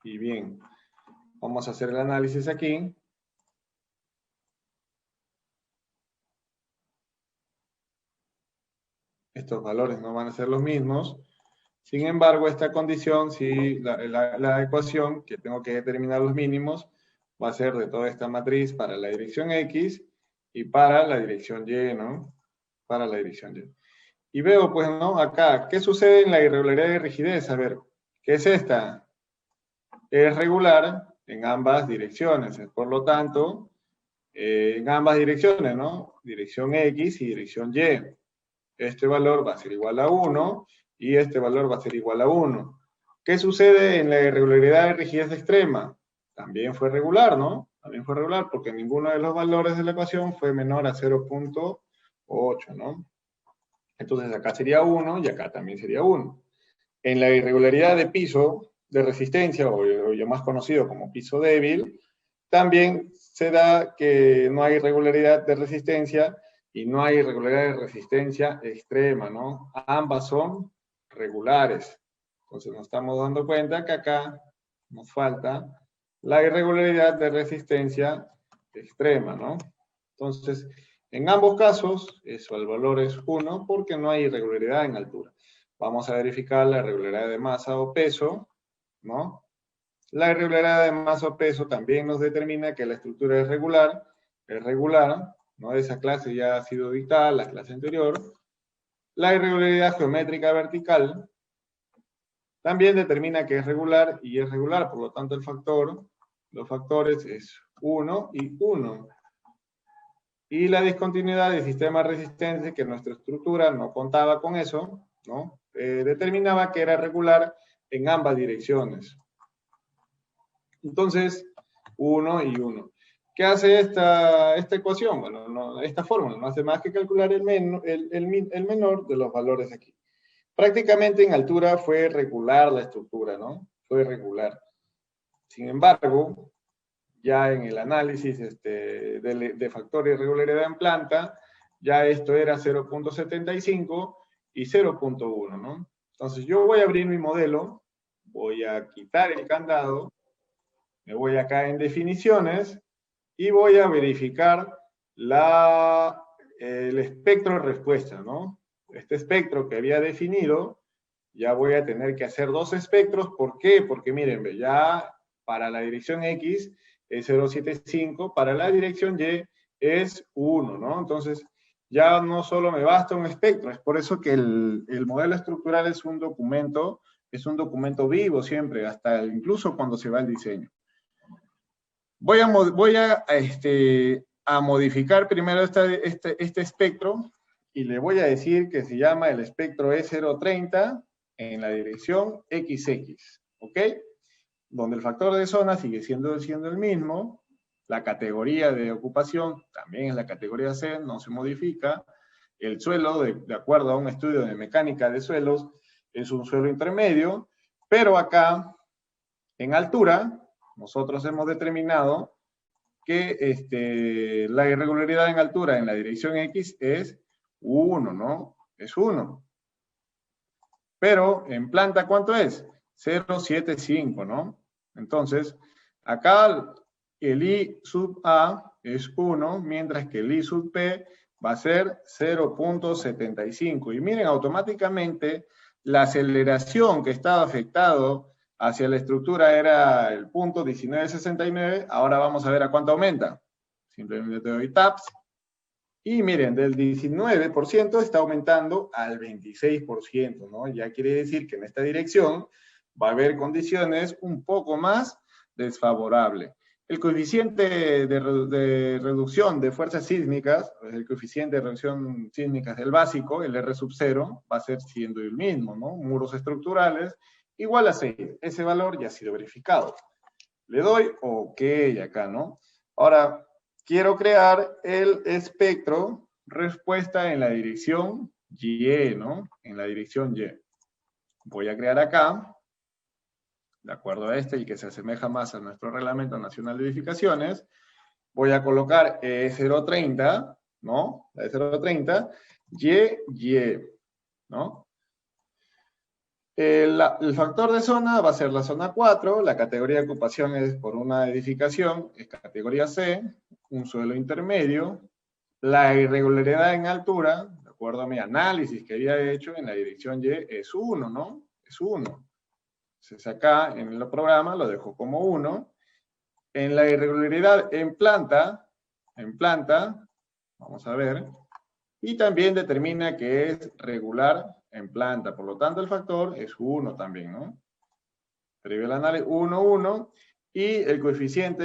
Y bien, vamos a hacer el análisis aquí. Estos valores no van a ser los mismos. Sin embargo, esta condición, si la ecuación que tengo que determinar los mínimos, va a ser de toda esta matriz para la dirección X y para la dirección Y, ¿no? Para la dirección Y. Y veo, pues, ¿no? Acá, ¿qué sucede en la irregularidad de rigidez? A ver, ¿qué es esta? Es regular en ambas direcciones. Por lo tanto, en ambas direcciones, ¿no? Dirección X y dirección Y. Este valor va a ser igual a 1 y este valor va a ser igual a 1. ¿Qué sucede en la irregularidad de rigidez extrema? También fue regular, ¿no? También fue regular porque ninguno de los valores de la ecuación fue menor a 0.8, ¿no? Entonces acá sería 1 y acá también sería 1. En la irregularidad de piso de resistencia, o ya más conocido como piso débil, también se da que no hay irregularidad de resistencia y no hay irregularidad de resistencia extrema, ¿no? Ambas son regulares. Entonces nos estamos dando cuenta que acá nos falta la irregularidad de resistencia extrema, ¿no? Entonces, en ambos casos, eso, el valor es 1 porque no hay irregularidad en altura. Vamos a verificar la irregularidad de masa o peso, ¿no? La irregularidad de masa o peso también nos determina que la estructura es regular, ¿no? Esa clase ya ha sido dictada, la clase anterior. La irregularidad geométrica vertical también determina que es regular y es regular, por lo tanto los factores es 1 y 1. Y la discontinuidad del sistema resistente, que nuestra estructura no contaba con eso, ¿no? Determinaba que era regular en ambas direcciones. Entonces, 1 y 1. ¿Qué hace esta ecuación? Bueno, esta fórmula no hace más que calcular el menor de los valores aquí. Prácticamente en altura fue regular la estructura, ¿no? Fue regular. Sin embargo, ya en el análisis de factor de irregularidad en planta, ya esto era 0.75 y 0.1, ¿no? Entonces yo voy a abrir mi modelo, voy a quitar el candado, me voy acá en definiciones y voy a verificar el espectro de respuesta, ¿no? Este espectro que había definido, ya voy a tener que hacer dos espectros. ¿Por qué? Porque miren, ya para la dirección X es 0.75, para la dirección Y es 1, ¿no? Entonces, ya no solo me basta un espectro, es por eso que el modelo estructural es un documento vivo siempre, hasta incluso cuando se va al diseño. a modificar primero este espectro y le voy a decir que se llama el espectro E030 en la dirección XX, ¿ok? Donde el factor de zona sigue siendo el mismo, la categoría de ocupación también es la categoría C, no se modifica, el suelo, de acuerdo a un estudio de mecánica de suelos, es un suelo intermedio, pero acá, en altura, nosotros hemos determinado que la irregularidad en altura en la dirección X es 1, ¿no? Es 1. Pero en planta, ¿cuánto es? 0,75, ¿no? Entonces, acá el I sub A es 1, mientras que el I sub P va a ser 0,75. Y miren, automáticamente la aceleración que estaba afectado hacia la estructura era el punto 1969, ahora vamos a ver a cuánto aumenta. Simplemente te doy taps. Y miren, del 19% está aumentando al 26%, ¿no? Ya quiere decir que en esta dirección va a haber condiciones un poco más desfavorables. El coeficiente de reducción de fuerzas sísmicas, el coeficiente de reducción sísmicas del básico, el R sub 0, va a ser siendo el mismo, ¿no? Muros estructurales, igual a 6. Ese valor ya ha sido verificado. Le doy OK acá, ¿no? Ahora, quiero crear el espectro respuesta en la dirección Y, ¿no? En la dirección Y. Voy a crear acá, de acuerdo a y que se asemeja más a nuestro Reglamento Nacional de Edificaciones, voy a colocar E030, ¿no? La E030, Y, ¿no? El factor de zona va a ser la zona 4, la categoría de ocupación es por una edificación, es categoría C, un suelo intermedio, la irregularidad en altura, de acuerdo a mi análisis que había hecho en la dirección Y, es 1, ¿no? Es 1. Entonces acá en el programa lo dejo como 1. En la irregularidad en planta, vamos a ver, y también determina que es regular en planta, por lo tanto el factor es 1 también, ¿no? Previo al análisis 1, 1, y el coeficiente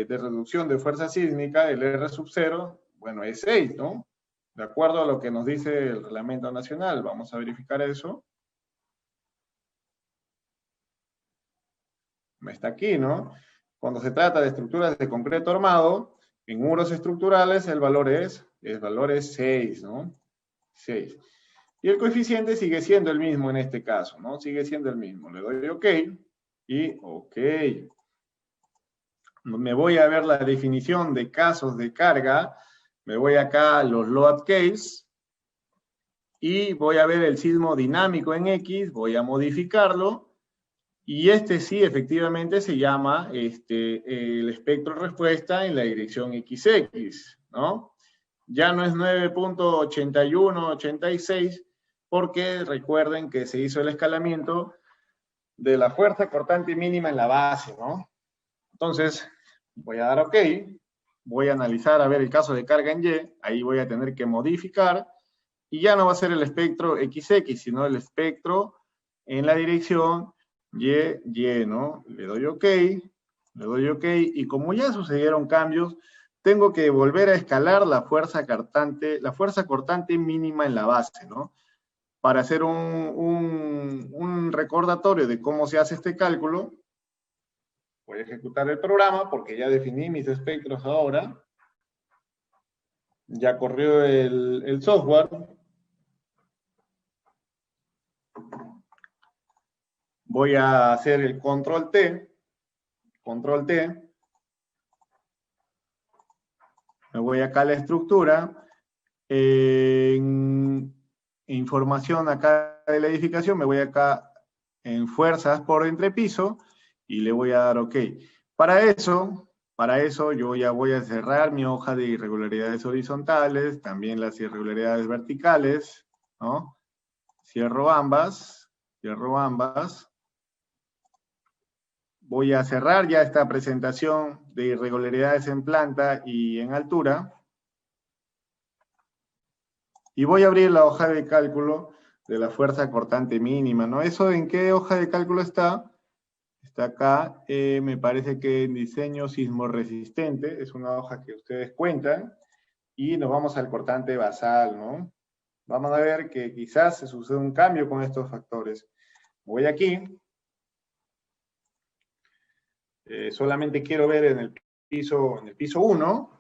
de reducción de fuerza sísmica, el R sub 0, bueno, es 6, ¿no? De acuerdo a lo que nos dice el Reglamento Nacional, vamos a verificar eso. Está aquí, ¿no? Cuando se trata de estructuras de concreto armado, en muros estructurales el valor es 6, ¿no? 6. Y el coeficiente sigue siendo el mismo en este caso, ¿no? Sigue siendo el mismo. Le doy OK y OK. Me voy a ver la definición de casos de carga. Me voy acá a los load case y voy a ver el sismo dinámico en X. Voy a modificarlo. Y sí, efectivamente, se llama el espectro respuesta en la dirección XX, ¿no? Ya no es 9.8186, porque recuerden que se hizo el escalamiento de la fuerza cortante mínima en la base, ¿no? Entonces, voy a dar OK, voy a analizar a ver el caso de carga en Y, ahí voy a tener que modificar, y ya no va a ser el espectro XX, sino el espectro en la dirección Y, ¿no? Le doy OK, y como ya sucedieron cambios, tengo que volver a escalar la fuerza cortante mínima en la base, ¿no? Para hacer un recordatorio de cómo se hace este cálculo, voy a ejecutar el programa porque ya definí mis espectros ahora. Ya corrió el software. Voy a hacer el control T. Me voy acá a la estructura. En información acá de la edificación, me voy acá en fuerzas por entrepiso y le voy a dar OK. Para eso yo ya voy a cerrar mi hoja de irregularidades horizontales, también las irregularidades verticales, ¿no? Cierro ambas. Voy a cerrar ya esta presentación de irregularidades en planta y en altura. Y voy a abrir la hoja de cálculo de la fuerza cortante mínima, ¿no? ¿Eso en qué hoja de cálculo está? Está acá, me parece que en diseño sismorresistente, es una hoja que ustedes cuentan, y nos vamos al cortante basal, ¿no? Vamos a ver que quizás se sucede un cambio con estos factores. Voy aquí, solamente quiero ver en el piso 1,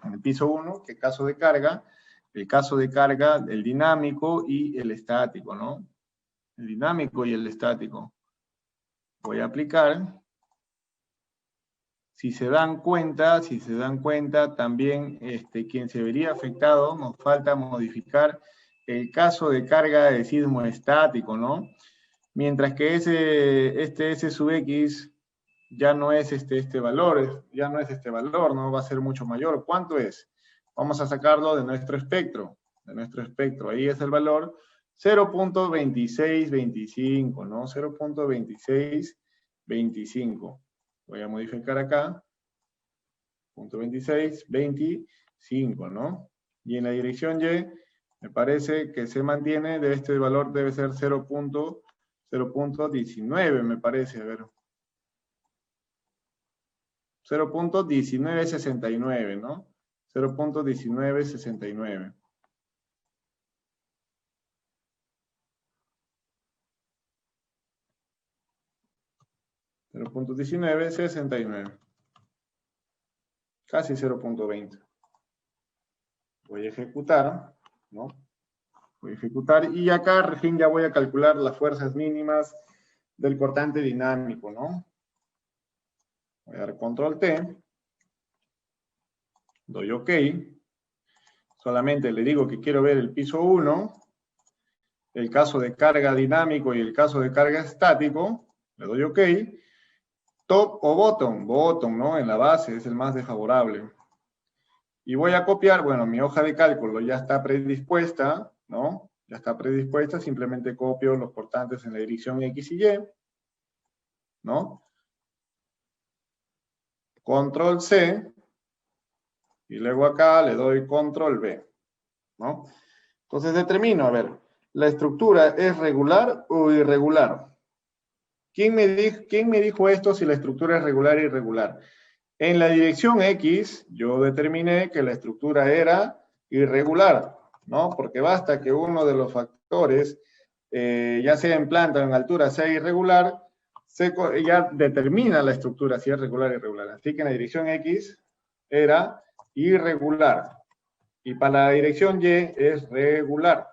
qué caso de carga, el caso de carga, el dinámico y el estático, ¿no? El dinámico y el estático. Voy a aplicar. Si se dan cuenta, también quien se vería afectado, nos falta modificar el caso de carga de sismo estático, ¿no? Mientras que este S sub X ya no es este valor, ¿no? Va a ser mucho mayor. ¿Cuánto es? Vamos a sacarlo de nuestro espectro, Ahí es el valor 0.2625, ¿no? 0.2625. Voy a modificar acá, punto 26, 25, ¿no? Y en la dirección Y, me parece que se mantiene, de este valor debe ser 0.19, me parece, a ver. 0.1969, ¿no? 0.1969. .1969. Casi 0.20. Voy a ejecutar, ¿no? Voy a ejecutar y acá recién ya voy a calcular las fuerzas mínimas del cortante dinámico, ¿no? Voy a dar control T. Doy OK. Solamente le digo que quiero ver el piso 1, el caso de carga dinámico y el caso de carga estático. Le doy OK. Top o bottom, ¿no? En la base es el más desfavorable. Y voy a copiar, bueno, mi hoja de cálculo ya está predispuesta, ¿no? Ya está predispuesta, simplemente copio los cortantes en la dirección X y Y, ¿no? Control C, y luego acá le doy control V, ¿no? Entonces determino, a ver, ¿la estructura es regular o irregular? ¿Quién me dijo esto si la estructura es regular o irregular? En la dirección X, yo determiné que la estructura era irregular, ¿no? Porque basta que uno de los factores, ya sea en planta o en altura, sea irregular, ya determina la estructura si es regular o irregular. Así que en la dirección X era irregular. Y para la dirección Y es regular.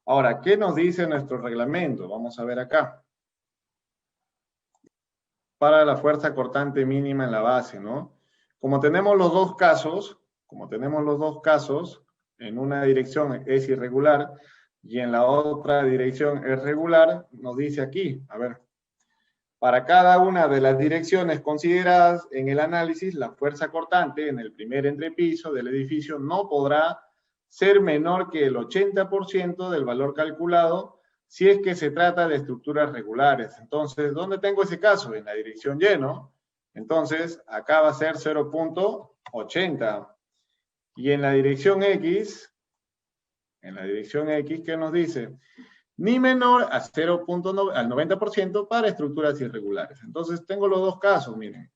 Ahora, ¿qué nos dice nuestro reglamento? Vamos a ver acá. Para la fuerza cortante mínima en la base, ¿no? Como tenemos los dos casos, en una dirección es irregular y en la otra dirección es regular, nos dice aquí, a ver, para cada una de las direcciones consideradas en el análisis, la fuerza cortante en el primer entrepiso del edificio no podrá ser menor que el 80% del valor calculado si es que se trata de estructuras regulares. Entonces, ¿dónde tengo ese caso? En la dirección Y, ¿no? Entonces, acá va a ser 0.80. Y en la dirección X, ¿qué nos dice? Ni menor a 0.9, al 90% para estructuras irregulares. Entonces, tengo los dos casos, miren.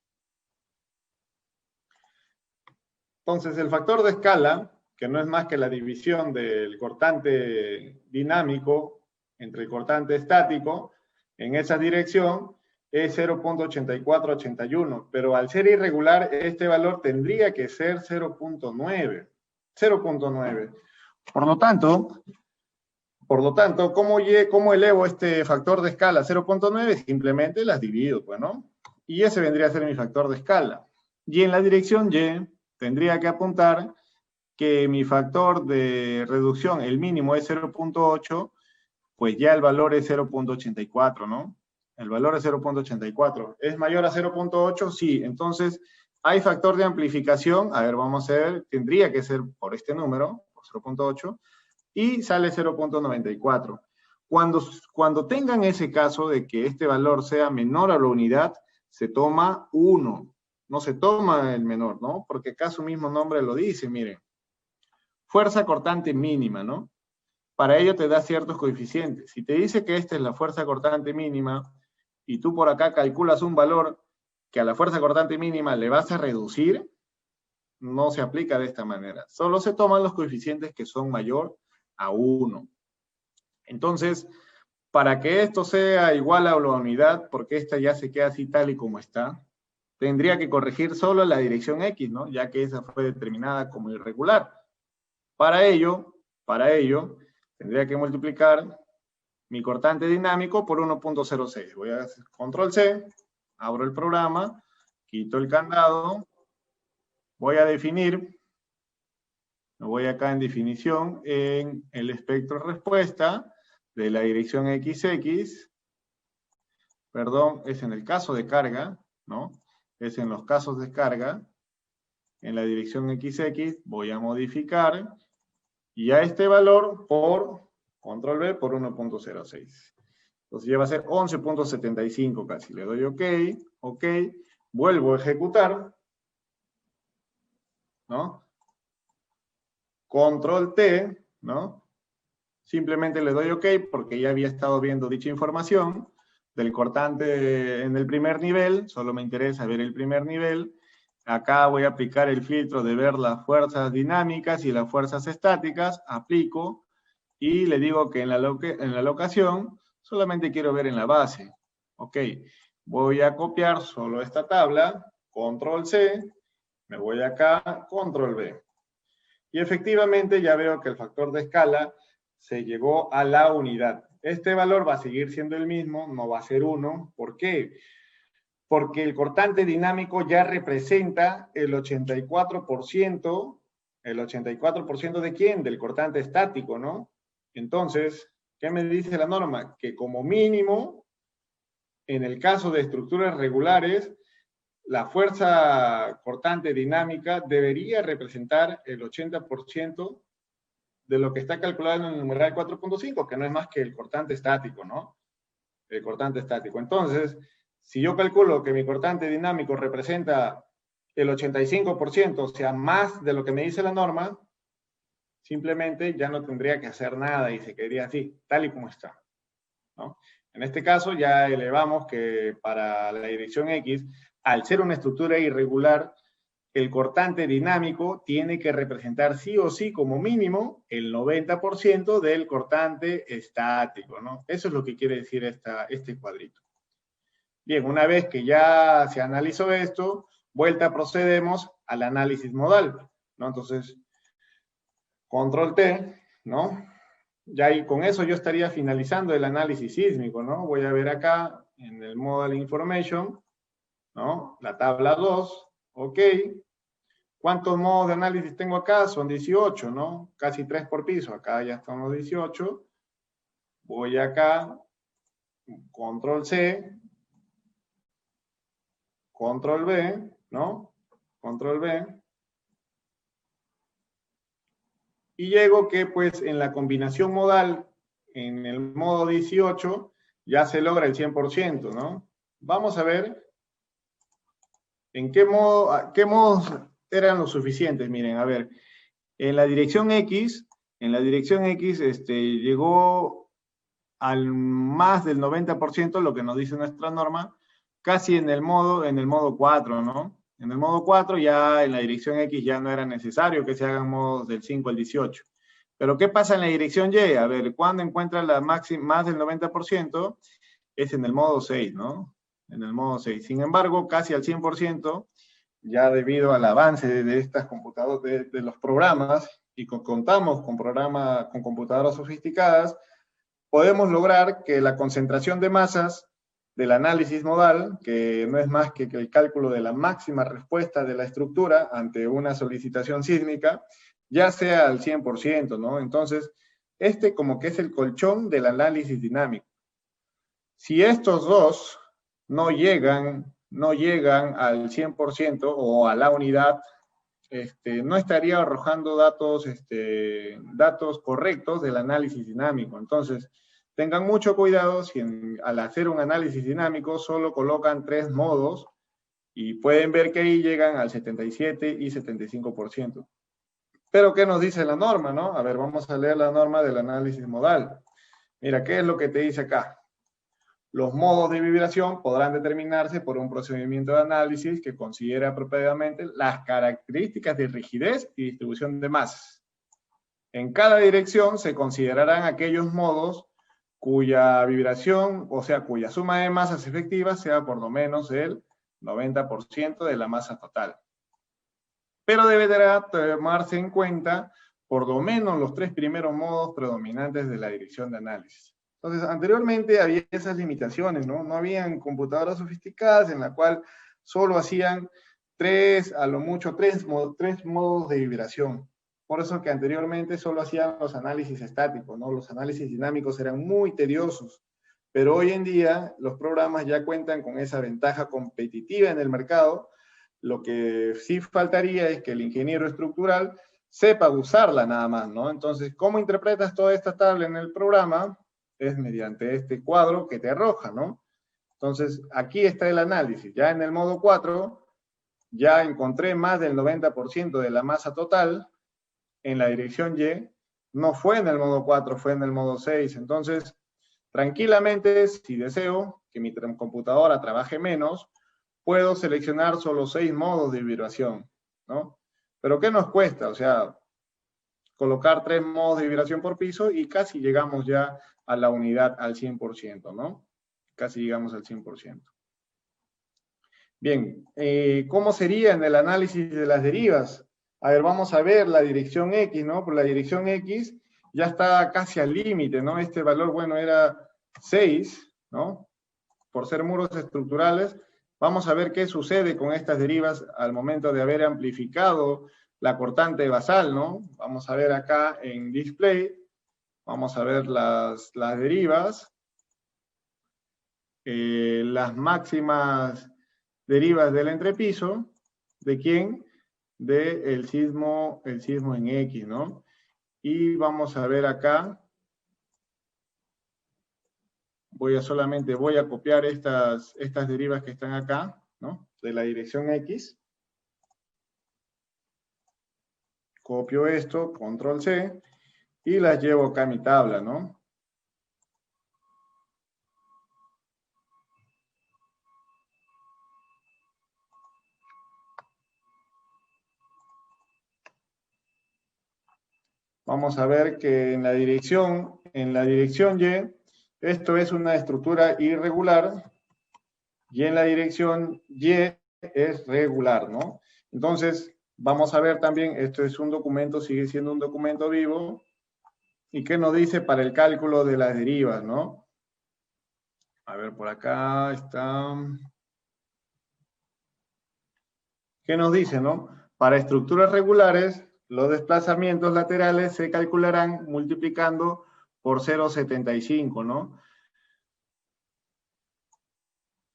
Entonces, el factor de escala, que no es más que la división del cortante dinámico entre el cortante estático, en esa dirección es 0.8481, pero al ser irregular, este valor tendría que ser 0.9. 0.9. Por lo tanto, ¿cómo elevo este factor de escala 0.9? Simplemente las divido, pues, ¿no? Y ese vendría a ser mi factor de escala. Y en la dirección Y, tendría que apuntar que mi factor de reducción, el mínimo es 0.8, pues ya el valor es 0.84, ¿no? El valor es 0.84. ¿Es mayor a 0.8? Sí. Entonces, ¿hay factor de amplificación? A ver, vamos a ver. Tendría que ser por este número, por 0.8, y sale 0.94. Cuando tengan ese caso de que este valor sea menor a la unidad, se toma 1. No se toma el menor, ¿no? Porque acá su mismo nombre lo dice, miren. Fuerza cortante mínima, ¿no? Para ello te da ciertos coeficientes. Si te dice que esta es la fuerza cortante mínima y tú por acá calculas un valor que a la fuerza cortante mínima le vas a reducir, no se aplica de esta manera. Solo se toman los coeficientes que son mayor a 1. Entonces, para que esto sea igual a la unidad, porque esta ya se queda así tal y como está, tendría que corregir solo la dirección X, ¿no? Ya que esa fue determinada como irregular. Para ello, tendría que multiplicar mi cortante dinámico por 1.06. Voy a hacer control C, abro el programa, quito el candado, voy a definir, me voy acá en definición, en el espectro respuesta de la dirección XX, perdón, es en el caso de carga, ¿no? Es en los casos de carga, en la dirección XX, voy a modificar, y a este valor por control B por 1.06. Entonces ya va a ser 11.75 casi. Le doy OK, OK, vuelvo a ejecutar, ¿no? Control T, ¿no? Simplemente le doy OK porque ya había estado viendo dicha información del cortante en el primer nivel, solo me interesa ver el primer nivel. Acá voy a aplicar el filtro de ver las fuerzas dinámicas y las fuerzas estáticas, aplico, y le digo que en la locación solamente quiero ver en la base. Ok, voy a copiar solo esta tabla, control C, me voy acá, control V. Y efectivamente ya veo que el factor de escala se llegó a la unidad. Este valor va a seguir siendo el mismo, no va a ser 1. ¿Por qué? Porque el cortante dinámico ya representa el 84%, ¿el 84% de quién? Del cortante estático, ¿no? Entonces, ¿qué me dice la norma? Que como mínimo, en el caso de estructuras regulares, la fuerza cortante dinámica debería representar el 80% de lo que está calculado en el numeral 4.5, que no es más que el cortante estático, ¿no? El cortante estático. Entonces, si yo calculo que mi cortante dinámico representa el 85%, o sea, más de lo que me dice la norma, simplemente ya no tendría que hacer nada y se quedaría así, tal y como está, ¿no? En este caso ya elevamos que para la dirección X, al ser una estructura irregular, el cortante dinámico tiene que representar sí o sí como mínimo el 90% del cortante estático, ¿no? Eso es lo que quiere decir este cuadrito. Bien, una vez que ya se analizó esto, procedemos al análisis modal, ¿no? Entonces, control T, ¿no? Ya ahí con eso yo estaría finalizando el análisis sísmico, ¿no? Voy a ver acá en el Modal Information, ¿no? La tabla 2, ok. ¿Cuántos modos de análisis tengo acá? Son 18, ¿no? Casi 3 por piso, acá ya están los 18. Voy acá, control C, control B, ¿no? Control B. Y llego que pues en la combinación modal, en el modo 18, ya se logra el 100%, ¿no? Vamos a ver en qué modos eran los suficientes. Miren, a ver, en la dirección X, llegó al más del 90%, lo que nos dice nuestra norma, casi en el modo 4, ¿no? En el modo 4 ya en la dirección X ya no era necesario que se hagan modos del 5 al 18. Pero ¿qué pasa en la dirección Y? A ver, ¿cuándo encuentra la máxima, más del 90%? Es en el modo 6, ¿no? En el modo 6. Sin embargo, casi al 100%, ya debido al avance de estas computadoras, de los programas, y contamos con computadoras sofisticadas, podemos lograr que la concentración de masas del análisis modal, que no es más que el cálculo de la máxima respuesta de la estructura ante una solicitación sísmica, ya sea al 100%, ¿no? Entonces, como que es el colchón del análisis dinámico. Si estos dos no llegan al 100% o a la unidad, no estaría arrojando datos correctos del análisis dinámico. Entonces, tengan mucho cuidado si al hacer un análisis dinámico solo colocan 3 modos y pueden ver que ahí llegan al 77 y 75%. Pero, ¿qué nos dice la norma, no? A ver, vamos a leer la norma del análisis modal. Mira, ¿qué es lo que te dice acá? Los modos de vibración podrán determinarse por un procedimiento de análisis que considera apropiadamente las características de rigidez y distribución de masas. En cada dirección se considerarán aquellos modos cuya vibración, o sea, cuya suma de masas efectivas sea por lo menos el 90% de la masa total. Pero deberá tomarse en cuenta por lo menos los 3 primeros modos predominantes de la dirección de análisis. Entonces, anteriormente había esas limitaciones, ¿no? No habían computadoras sofisticadas en la cual solo hacían 3, a lo mucho 3 modos de vibración. Por eso que anteriormente solo hacían los análisis estáticos, ¿no? Los análisis dinámicos eran muy tediosos, pero hoy en día los programas ya cuentan con esa ventaja competitiva en el mercado. Lo que sí faltaría es que el ingeniero estructural sepa usarla nada más, ¿no? Entonces, ¿cómo interpretas toda esta tabla en el programa? Es mediante este cuadro que te arroja, ¿no? Entonces, aquí está el análisis. Ya en el modo 4, ya encontré más del 90% de la masa total en la dirección Y. No fue en el modo 4, fue en el modo 6. Entonces, tranquilamente, si deseo que mi computadora trabaje menos, puedo seleccionar solo 6 modos de vibración, ¿no? Pero ¿qué nos cuesta? O sea, colocar 3 modos de vibración por piso y casi llegamos ya a la unidad al 100%, ¿no? Casi llegamos al 100%. Bien, ¿cómo sería en el análisis de las derivas? A ver, vamos a ver la dirección X, ¿no? Por la dirección X ya está casi al límite, ¿no? Este valor, bueno, era 6, ¿no? Por ser muros estructurales. Vamos a ver qué sucede con estas derivas al momento de haber amplificado la cortante basal, ¿no? Vamos a ver acá en display, vamos a ver las derivas, las máximas derivas del entrepiso. ¿De quién? Del sismo en X, ¿no? Y vamos a ver acá, solamente voy a copiar estas derivas que están acá, ¿no? De la dirección X. Copio esto, control C, y las llevo acá a mi tabla, ¿no? Vamos a ver que en la dirección Y, esto es una estructura irregular, y en la dirección Y es regular, ¿no? Entonces, vamos a ver también, esto es un documento, sigue siendo un documento vivo, ¿y qué nos dice para el cálculo de las derivas, no? A ver, por acá está. ¿Qué nos dice, no? Para estructuras regulares, los desplazamientos laterales se calcularán multiplicando por 0,75, ¿no?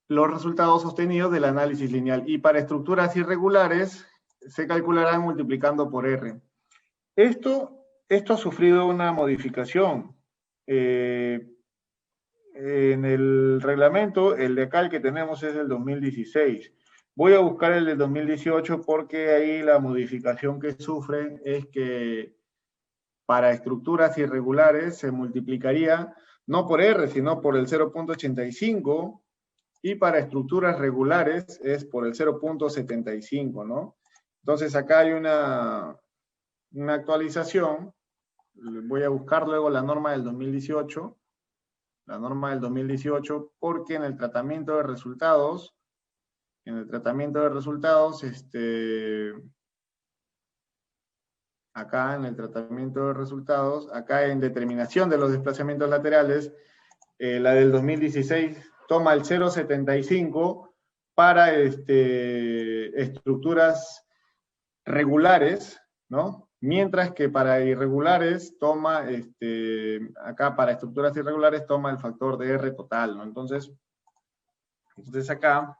Los resultados sostenidos del análisis lineal. Y para estructuras irregulares, se calcularán multiplicando por R. Esto ha sufrido una modificación. En el reglamento, el de acá que tenemos es del 2016. Voy a buscar el del 2018 porque ahí la modificación que sufren es que para estructuras irregulares se multiplicaría no por R, sino por el 0,85, y para estructuras regulares es por el 0,75, ¿no? Entonces acá hay una actualización. Voy a buscar luego la norma del 2018, porque en el tratamiento de resultados, acá en determinación de los desplazamientos laterales, la del 2016 toma el 0,75 para estructuras regulares, ¿no? Mientras que para irregulares toma, acá para estructuras irregulares toma el factor de R total, ¿no? Entonces acá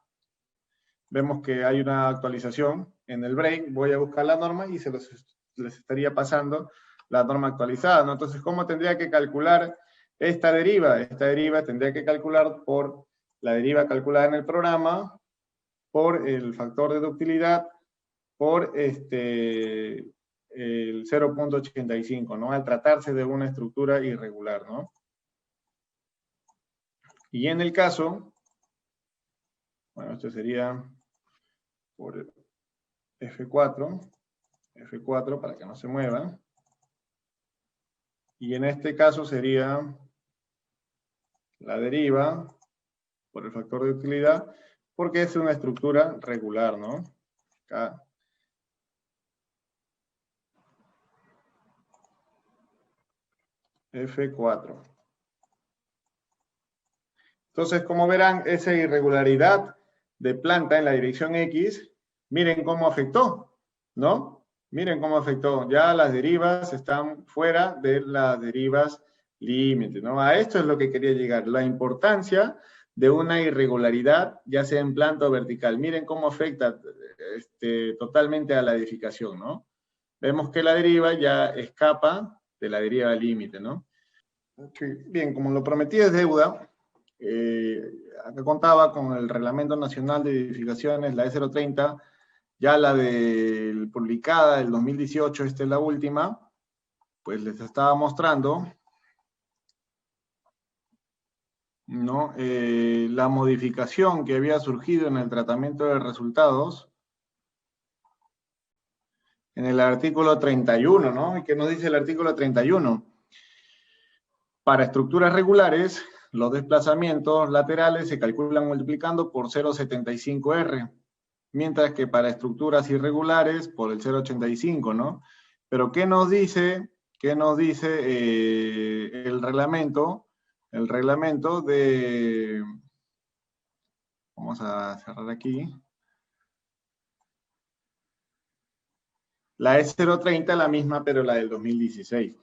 vemos que hay una actualización en el break. Voy a buscar la norma y les estaría pasando la norma actualizada, ¿no? Entonces, ¿cómo tendría que calcular esta deriva? Esta deriva tendría que calcular por la deriva calculada en el programa, por el factor de ductilidad, por el 0,85, ¿no? Al tratarse de una estructura irregular, ¿no? Y en el caso, bueno, esto sería por F4 para que no se mueva. Y en este caso sería la deriva por el factor de utilidad, porque es una estructura regular, ¿no? Acá. F4. Entonces, como verán, esa irregularidad de planta en la dirección X, miren cómo afectó, ¿no? Miren cómo afectó. Ya las derivas están fuera de las derivas límite, ¿no? A esto es lo que quería llegar. La importancia de una irregularidad, ya sea en planta o vertical. Miren cómo afecta totalmente a la edificación, ¿no? Vemos que la deriva ya escapa de la deriva límite, ¿no? Bien, como lo prometí es deuda, acá contaba con el Reglamento Nacional de Edificaciones, la E030, ya la publicada del 2018, esta es la última, pues les estaba mostrando, ¿no? La modificación que había surgido en el tratamiento de resultados, en el artículo 31, ¿no? ¿Y qué nos dice el artículo 31? Para estructuras regulares, los desplazamientos laterales se calculan multiplicando por 0,75R, mientras que para estructuras irregulares por el 0,85, ¿no? Pero ¿qué nos dice el reglamento? El reglamento de... Vamos a cerrar aquí. La E030 la misma, pero la del 2016.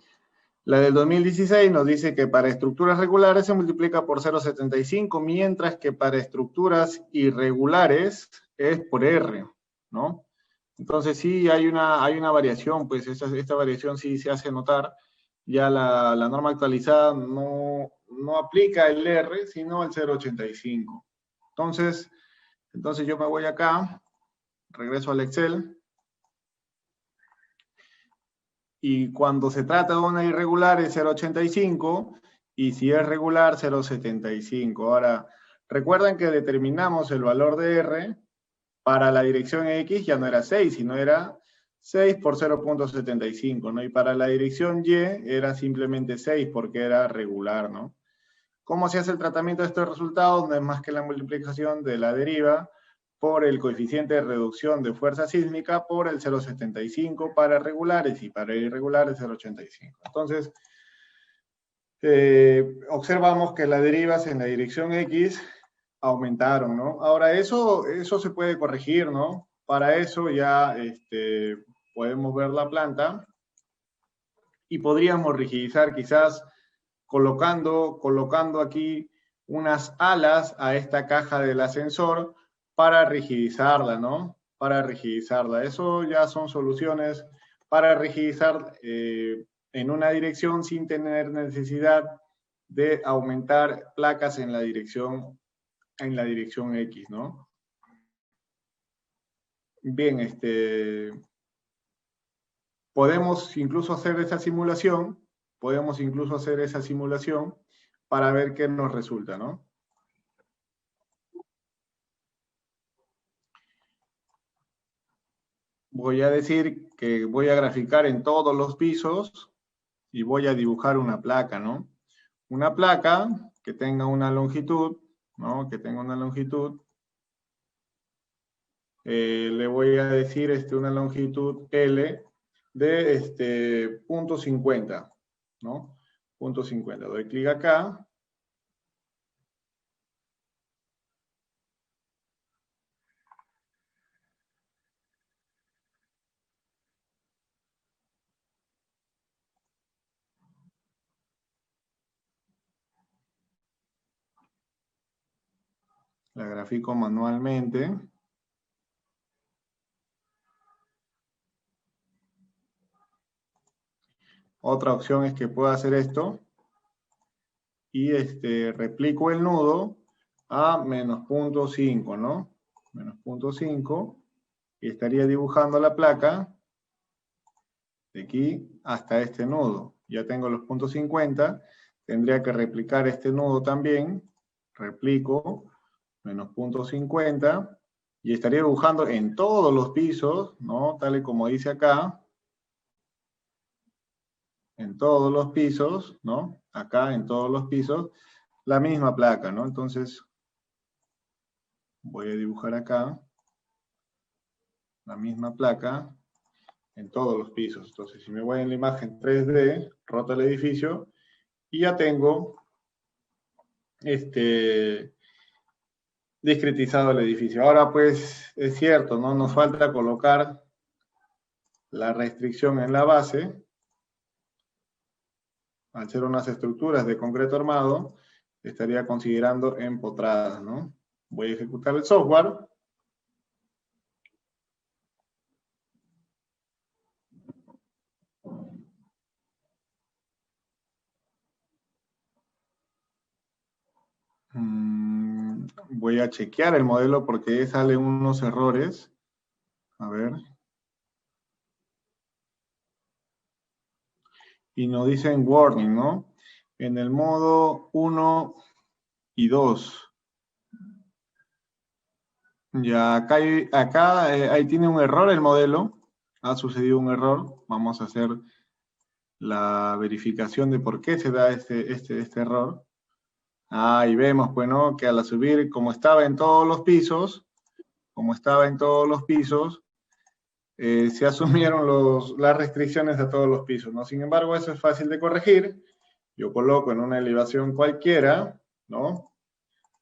La del 2016 nos dice que para estructuras regulares se multiplica por 0,75, mientras que para estructuras irregulares es por R, ¿no? Entonces sí hay una variación, pues esta variación sí se hace notar. Ya la norma actualizada no aplica el R, sino el 0,85. Entonces yo me voy acá, regreso al Excel, y cuando se trata de una irregular es 0,85 y si es regular 0,75. Ahora, recuerden que determinamos el valor de R para la dirección X, ya no era 6, sino era 6 por 0,75, ¿no? Y para la dirección Y era simplemente 6 porque era regular, ¿no? ¿Cómo se hace el tratamiento de estos resultados? No es más que la multiplicación de la deriva por el coeficiente de reducción de fuerza sísmica por el 0,75 para regulares y para irregulares 0,85. Entonces, observamos que las derivas en la dirección X aumentaron, ¿no? Ahora, eso se puede corregir, ¿no? Para eso ya podemos ver la planta y podríamos rigidizar quizás colocando aquí unas alas a esta caja del ascensor para rigidizarla, ¿no? Para rigidizarla. Eso ya son soluciones para rigidizar en una dirección sin tener necesidad de aumentar placas en la dirección X, ¿no? Bien, podemos incluso hacer esa simulación, para ver qué nos resulta, ¿no? Voy a decir que voy a graficar en todos los pisos y voy a dibujar una placa, ¿no? Una placa que tenga una longitud, ¿no? Que tenga una longitud. Le voy a decir una longitud L de punto 50, ¿no? Punto 50. Doy clic acá. La grafico manualmente. Otra opción es que pueda hacer esto y replico el nudo a menos punto 5, ¿no? Menos punto 5 y estaría dibujando la placa de aquí hasta este nudo. Ya tengo los puntos 50, tendría que replicar este nudo también, replico, menos 0.50, y estaría dibujando en todos los pisos, ¿no? Tal y como dice acá, en todos los pisos, ¿no? Acá en todos los pisos, la misma placa, ¿no? Entonces, voy a dibujar acá la misma placa en todos los pisos. Entonces, si me voy en la imagen 3D, roto el edificio, y ya tengo discretizado el edificio. Ahora, pues, es cierto, ¿no? Nos falta colocar la restricción en la base. Al ser unas estructuras de concreto armado, estaría considerando empotradas, ¿no? Voy a ejecutar el software. Voy a chequear el modelo porque salen unos errores. A ver. Y nos dicen warning, ¿no? En el modo 1 y 2. Ya, ahí tiene un error el modelo. Ha sucedido un error. Vamos a hacer la verificación de por qué se da este error. Ahí vemos, pues, ¿no? Que al subir, como estaba en todos los pisos, se asumieron las restricciones a todos los pisos, ¿no? Sin embargo, eso es fácil de corregir. Yo coloco en una elevación cualquiera, ¿no?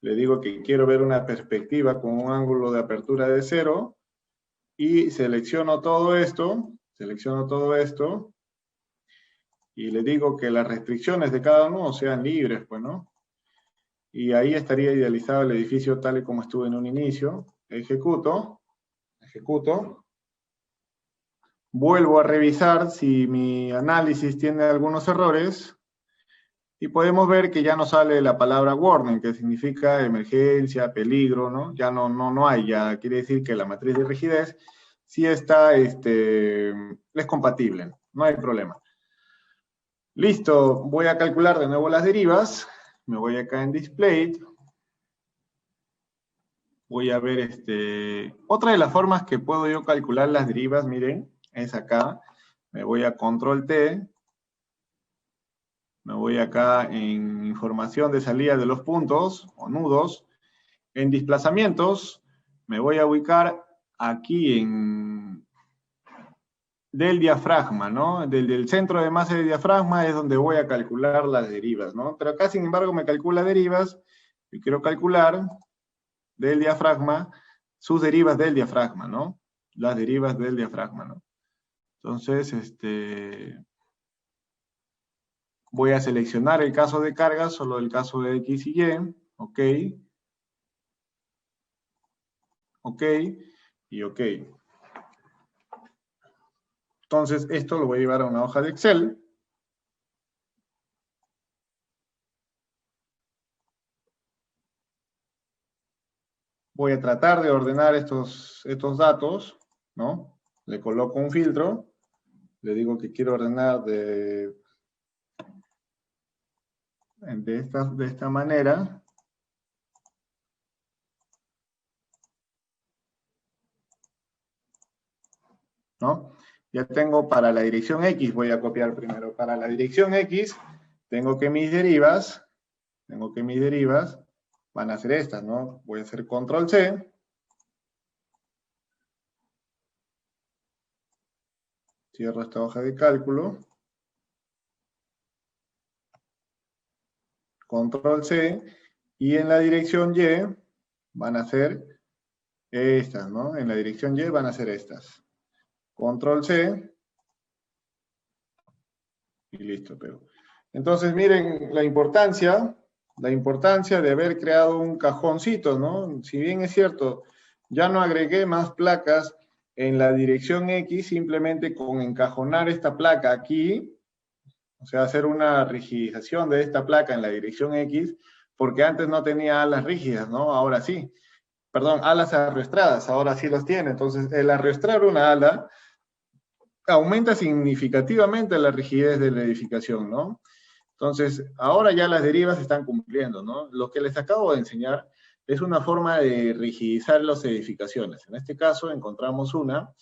Le digo que quiero ver una perspectiva con un ángulo de apertura de 0 y selecciono todo esto, y le digo que las restricciones de cada uno sean libres, pues, ¿no? Y ahí estaría idealizado el edificio tal y como estuvo en un inicio. Ejecuto. Vuelvo a revisar si mi análisis tiene algunos errores y podemos ver que ya no sale la palabra warning, que significa emergencia, peligro, ¿no? Ya no hay, ya quiere decir que la matriz de rigidez sí está, es compatible, no hay problema. Listo, voy a calcular de nuevo las derivas. Me voy acá en Display. Voy a ver, otra de las formas que puedo yo calcular las derivas, miren, es acá. Me voy a Control T. Me voy acá en información de salida de los puntos o nudos. En desplazamientos, me voy a ubicar aquí del diafragma, ¿no? Del centro de masa del diafragma es donde voy a calcular las derivas, ¿no? Pero acá, sin embargo, me calcula derivas. Yo quiero calcular del diafragma sus derivas del diafragma, ¿no? Las derivas del diafragma, ¿no? Entonces, voy a seleccionar el caso de carga, solo el caso de X y Y, ok, ok, y ok. Entonces, esto lo voy a llevar a una hoja de Excel. Voy a tratar de ordenar estos datos, ¿no? Le coloco un filtro, le digo que quiero ordenar de esta manera. ¿No? Ya tengo para la dirección X, voy a copiar primero. Para la dirección X, tengo que mis derivas van a ser estas, ¿no? Voy a hacer Control C. Cierro esta hoja de cálculo. Control C. Y en la dirección Y van a ser estas, ¿no? En la dirección Y van a ser estas. Control C. Y listo, pero. Entonces, miren la importancia de haber creado un cajoncito, ¿no? Si bien es cierto, ya no agregué más placas en la dirección X, simplemente con encajonar esta placa aquí, o sea, hacer una rigidización de esta placa en la dirección X, porque antes no tenía alas rígidas, ¿no? Ahora sí. Perdón, alas arrastradas, ahora sí las tiene. Entonces, el arrastrar una ala aumenta significativamente la rigidez de la edificación, ¿no? Entonces, ahora ya las derivas se están cumpliendo, ¿no? Lo que les acabo de enseñar es una forma de rigidizar las edificaciones. En este caso encontramos una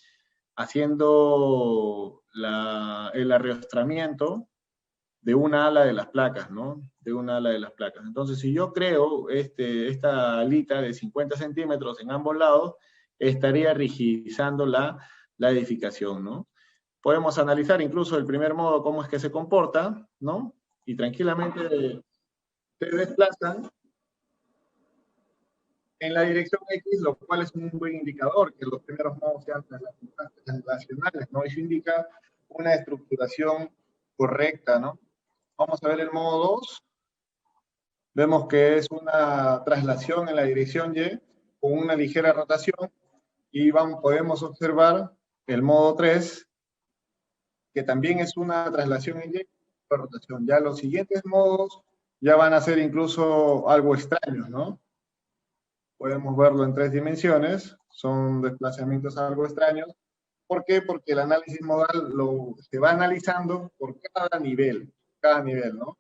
haciendo el arrastramiento de una ala de las placas, ¿no? De una ala de las placas. Entonces, si yo creo esta alita de 50 centímetros en ambos lados, estaría rigidizando la edificación, ¿no? Podemos analizar incluso el primer modo, cómo es que se comporta, ¿no? Y tranquilamente se desplazan en la dirección X, lo cual es un buen indicador, que los primeros modos sean translacionales, ¿no? Eso indica una estructuración correcta, ¿no? Vamos a ver el modo 2. Vemos que es una traslación en la dirección Y con una ligera rotación y podemos observar el modo 3, que también es una traslación en Y con rotación. Ya los siguientes modos ya van a ser incluso algo extraños, ¿no? Podemos verlo en 3 dimensiones, son desplazamientos algo extraños. ¿Por qué? Porque el análisis modal se va analizando por cada nivel, ¿no?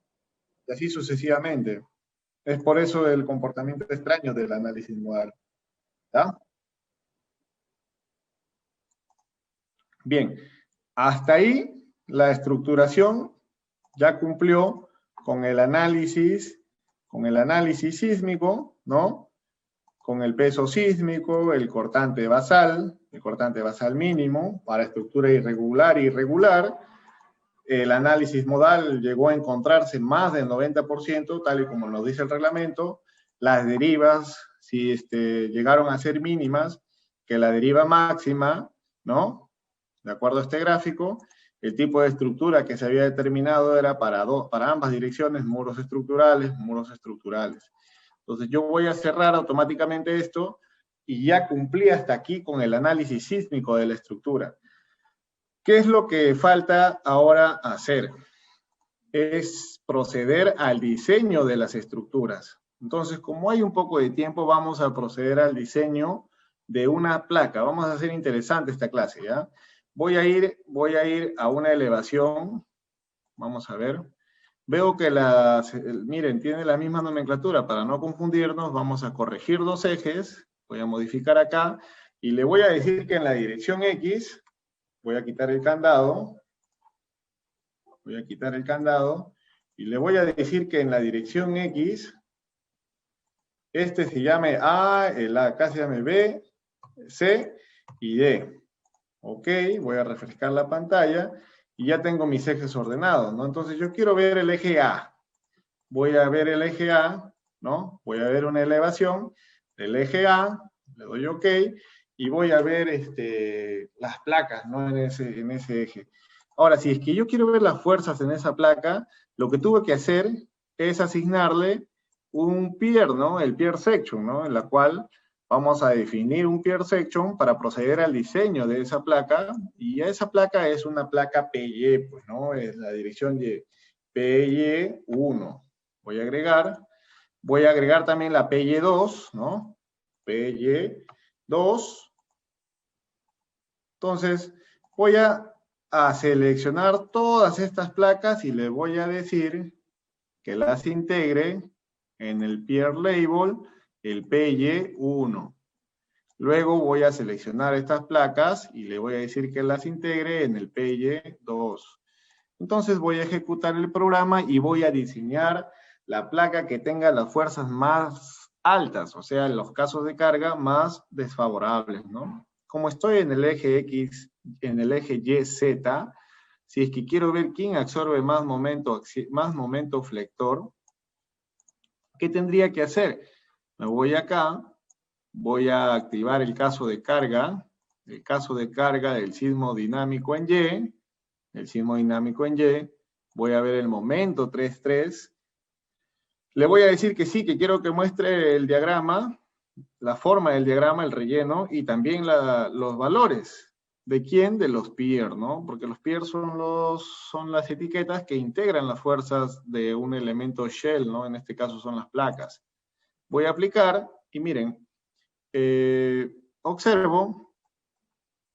Y así sucesivamente. Es por eso el comportamiento extraño del análisis modal. ¿Ya? Bien, hasta ahí la estructuración ya cumplió con el análisis sísmico, ¿no? Con el peso sísmico, el cortante basal mínimo para estructura irregular e irregular. El análisis modal llegó a encontrarse más del 90%, tal y como nos dice el reglamento. Las derivas, si llegaron a ser mínimas, que la deriva máxima, ¿no? De acuerdo a este gráfico, el tipo de estructura que se había determinado era para ambas direcciones, muros estructurales. Entonces yo voy a cerrar automáticamente esto y ya cumplí hasta aquí con el análisis sísmico de la estructura. ¿Qué es lo que falta ahora hacer? Es proceder al diseño de las estructuras. Entonces, como hay un poco de tiempo, vamos a proceder al diseño de una placa. Vamos a hacer interesante esta clase, ¿ya? Voy a ir a una elevación. Vamos a ver. Veo que miren, tiene la misma nomenclatura. Para no confundirnos, vamos a corregir 2 ejes. Voy a modificar acá. Y le voy a decir que en la dirección X, voy a quitar el candado. Y le voy a decir que en la dirección X, se llame A, el acá se llame B, C y D. Ok, voy a refrescar la pantalla y ya tengo mis ejes ordenados, ¿no? Entonces yo quiero ver el eje A. Voy a ver el eje A, ¿no? Voy a ver una elevación del eje A, le doy OK, y voy a ver las placas, ¿no? En ese eje. Ahora, si es que yo quiero ver las fuerzas en esa placa, lo que tuve que hacer es asignarle un pier, ¿no? El pier section, ¿no? En la cual vamos a definir un pier section para proceder al diseño de esa placa, y esa placa es una placa PY, pues, ¿no? Es la dirección Y, PY1. Voy a agregar también la PY2, ¿no? PY2. Entonces, voy a seleccionar todas estas placas y le voy a decir que las integre en el pier label, el PY1. Luego voy a seleccionar estas placas y le voy a decir que las integre en el PY2. Entonces voy a ejecutar el programa y voy a diseñar la placa que tenga las fuerzas más altas, o sea, en los casos de carga más desfavorables, ¿no? Como estoy en el eje X, en el eje YZ, si es que quiero ver quién absorbe más momento flector, ¿qué tendría que hacer? Me voy acá, voy a activar el caso de carga del sismo dinámico en Y, voy a ver el momento 3,3, le voy a decir que sí, que quiero que muestre el diagrama, la forma del diagrama, el relleno, y también los valores. ¿De quién? De los pier, ¿no? Porque los pier son las etiquetas que integran las fuerzas de un elemento shell, ¿no? En este caso son las placas. Voy a aplicar, y miren, observo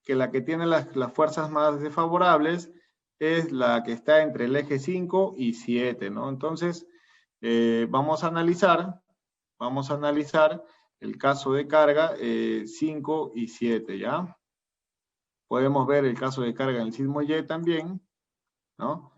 que la que tiene las fuerzas más desfavorables es la que está entre el eje 5 y 7, ¿no? Entonces, vamos a analizar el caso de carga 5 y 7, ¿ya? Podemos ver el caso de carga en el sismo Y también, ¿no?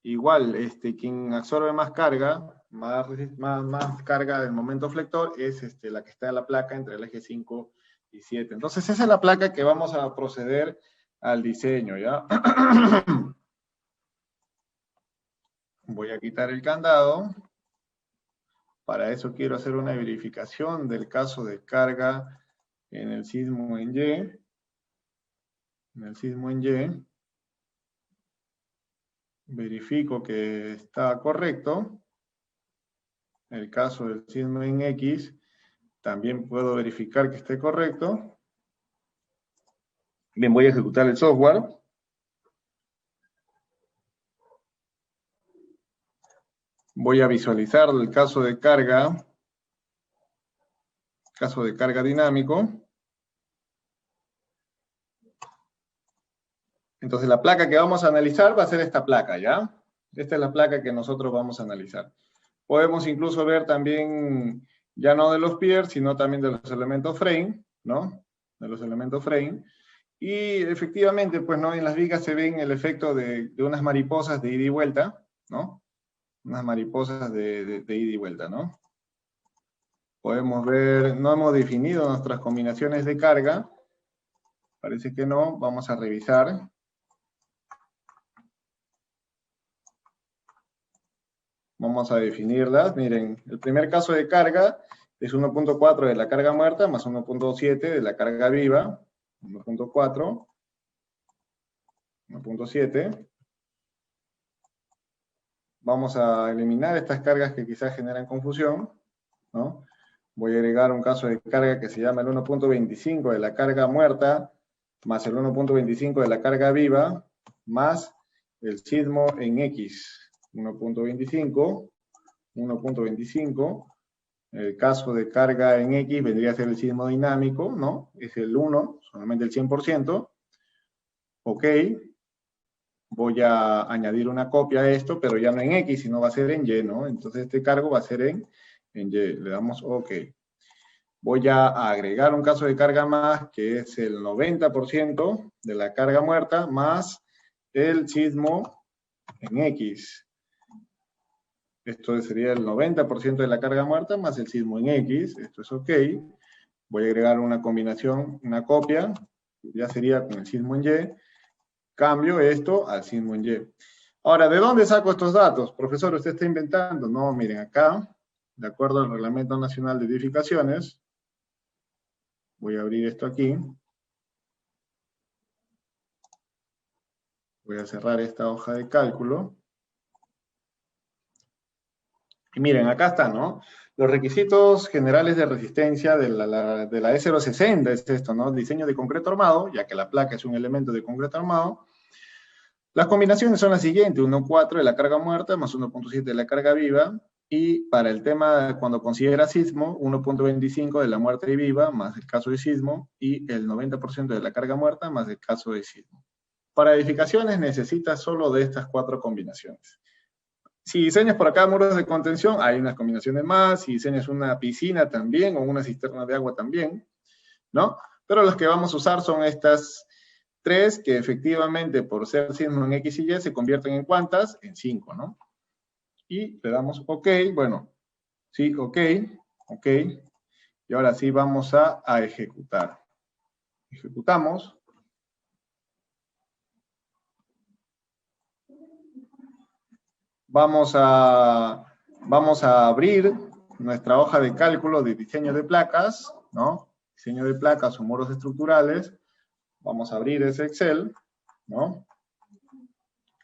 Igual, quien absorbe más carga, más carga del momento flector, es la que está en la placa entre el eje 5 y 7. Entonces, esa es la placa que vamos a proceder al diseño, ¿ya? Voy a quitar el candado. Para eso quiero hacer una verificación del caso de carga en el sismo en Y. En el sismo en Y. Verifico que está correcto. El caso del sismo en X, también puedo verificar que esté correcto. Bien, voy a ejecutar el software. Voy a visualizar el caso de carga dinámico. Entonces la placa que vamos a analizar va a ser esta placa, ¿ya? Esta es la placa que nosotros vamos a analizar. Podemos incluso ver también, ya no de los piers, sino también de los elementos frame, ¿no? De los elementos frame. Y efectivamente, pues, ¿no? En las vigas se ven el efecto de unas mariposas de ida y vuelta, ¿no? Unas mariposas de ida y vuelta, ¿no? Podemos ver, no hemos definido nuestras combinaciones de carga. Parece que no, vamos a revisar. Vamos a definirlas. Miren, el primer caso de carga es 1.4 de la carga muerta más 1.7 de la carga viva. 1.4, 1.7. Vamos a eliminar estas cargas que quizás generan confusión, ¿no? Voy a agregar un caso de carga que se llama el 1.25 de la carga muerta más el 1.25 de la carga viva más el sismo en X. 1.25, 1.25. El caso de carga en X vendría a ser el sismo dinámico, ¿no? Es el 1, solamente el 100%. Ok. Voy a añadir una copia a esto, pero ya no en X, sino va a ser en Y, ¿no? Entonces este cargo va a ser en Y. Le damos OK. Voy a agregar un caso de carga más, que es el 90% de la carga muerta, más el sismo en X. Esto sería el 90% de la carga muerta, más el sismo en X. Esto es OK. Voy a agregar una combinación, una copia, ya sería con el sismo en Y. Cambio esto al sismo en Y. Ahora, ¿de dónde saco estos datos? Profesor, ¿usted está inventando? No, miren, acá, de acuerdo al Reglamento Nacional de Edificaciones, voy a abrir esto aquí. Voy a cerrar esta hoja de cálculo. Y miren, acá está, ¿no? Los requisitos generales de resistencia de la E060 es esto, ¿no? Diseño de concreto armado, ya que la placa es un elemento de concreto armado. Las combinaciones son las siguientes: 1.4 de la carga muerta más 1.7 de la carga viva. Y para el tema, cuando considera sismo, 1.25 de la muerta y viva más el caso de sismo, y el 90% de la carga muerta más el caso de sismo. Para edificaciones necesitas solo de estas 4 combinaciones. Si diseñas por acá muros de contención, hay unas combinaciones más. Si diseñas una piscina también, o una cisterna de agua también, ¿no? Pero las que vamos a usar son estas 3, que efectivamente por ser sismo en X y Y se convierten en ¿cuántas? En 5, ¿no? Y le damos OK, bueno, sí, OK, OK. Y ahora sí vamos a ejecutar. Ejecutamos. Vamos a abrir nuestra hoja de cálculo de diseño de placas, ¿no? Diseño de placas o muros estructurales. Vamos a abrir ese Excel, ¿no?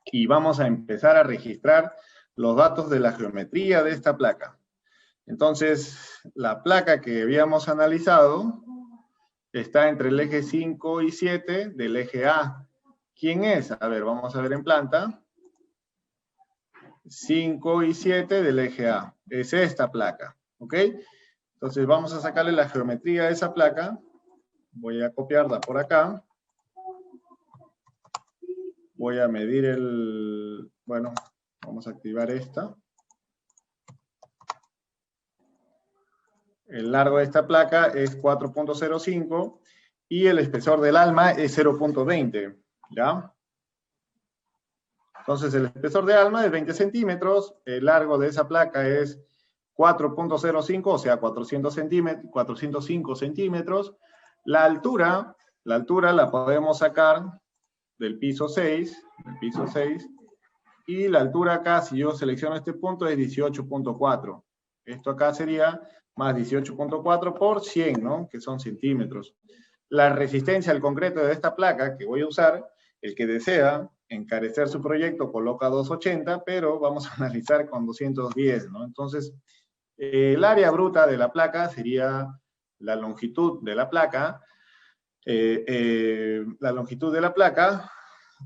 Y vamos a empezar a registrar los datos de la geometría de esta placa. Entonces, la placa que habíamos analizado está entre el eje 5 y 7 del eje A. ¿Quién es? A ver, vamos a ver en planta. 5 y 7 del eje A. Es esta placa, ¿ok? Entonces vamos a sacarle la geometría de esa placa. Voy a copiarla por acá. Voy a medir el, bueno, vamos a activar esta. El largo de esta placa es 4.05 y el espesor del alma es 0.20, ¿ya? Entonces el espesor de alma es 20 centímetros, el largo de esa placa es 4.05, o sea, 405 centímetros. La altura la podemos sacar del piso 6, y la altura acá, si yo selecciono este punto, es 18.4. Esto acá sería más 18.4 por 100, ¿no? Que son centímetros. La resistencia al concreto de esta placa que voy a usar, el que desea encarecer su proyecto coloca 280, pero vamos a analizar con 210, ¿no? Entonces, el área bruta de la placa sería la longitud de la placa,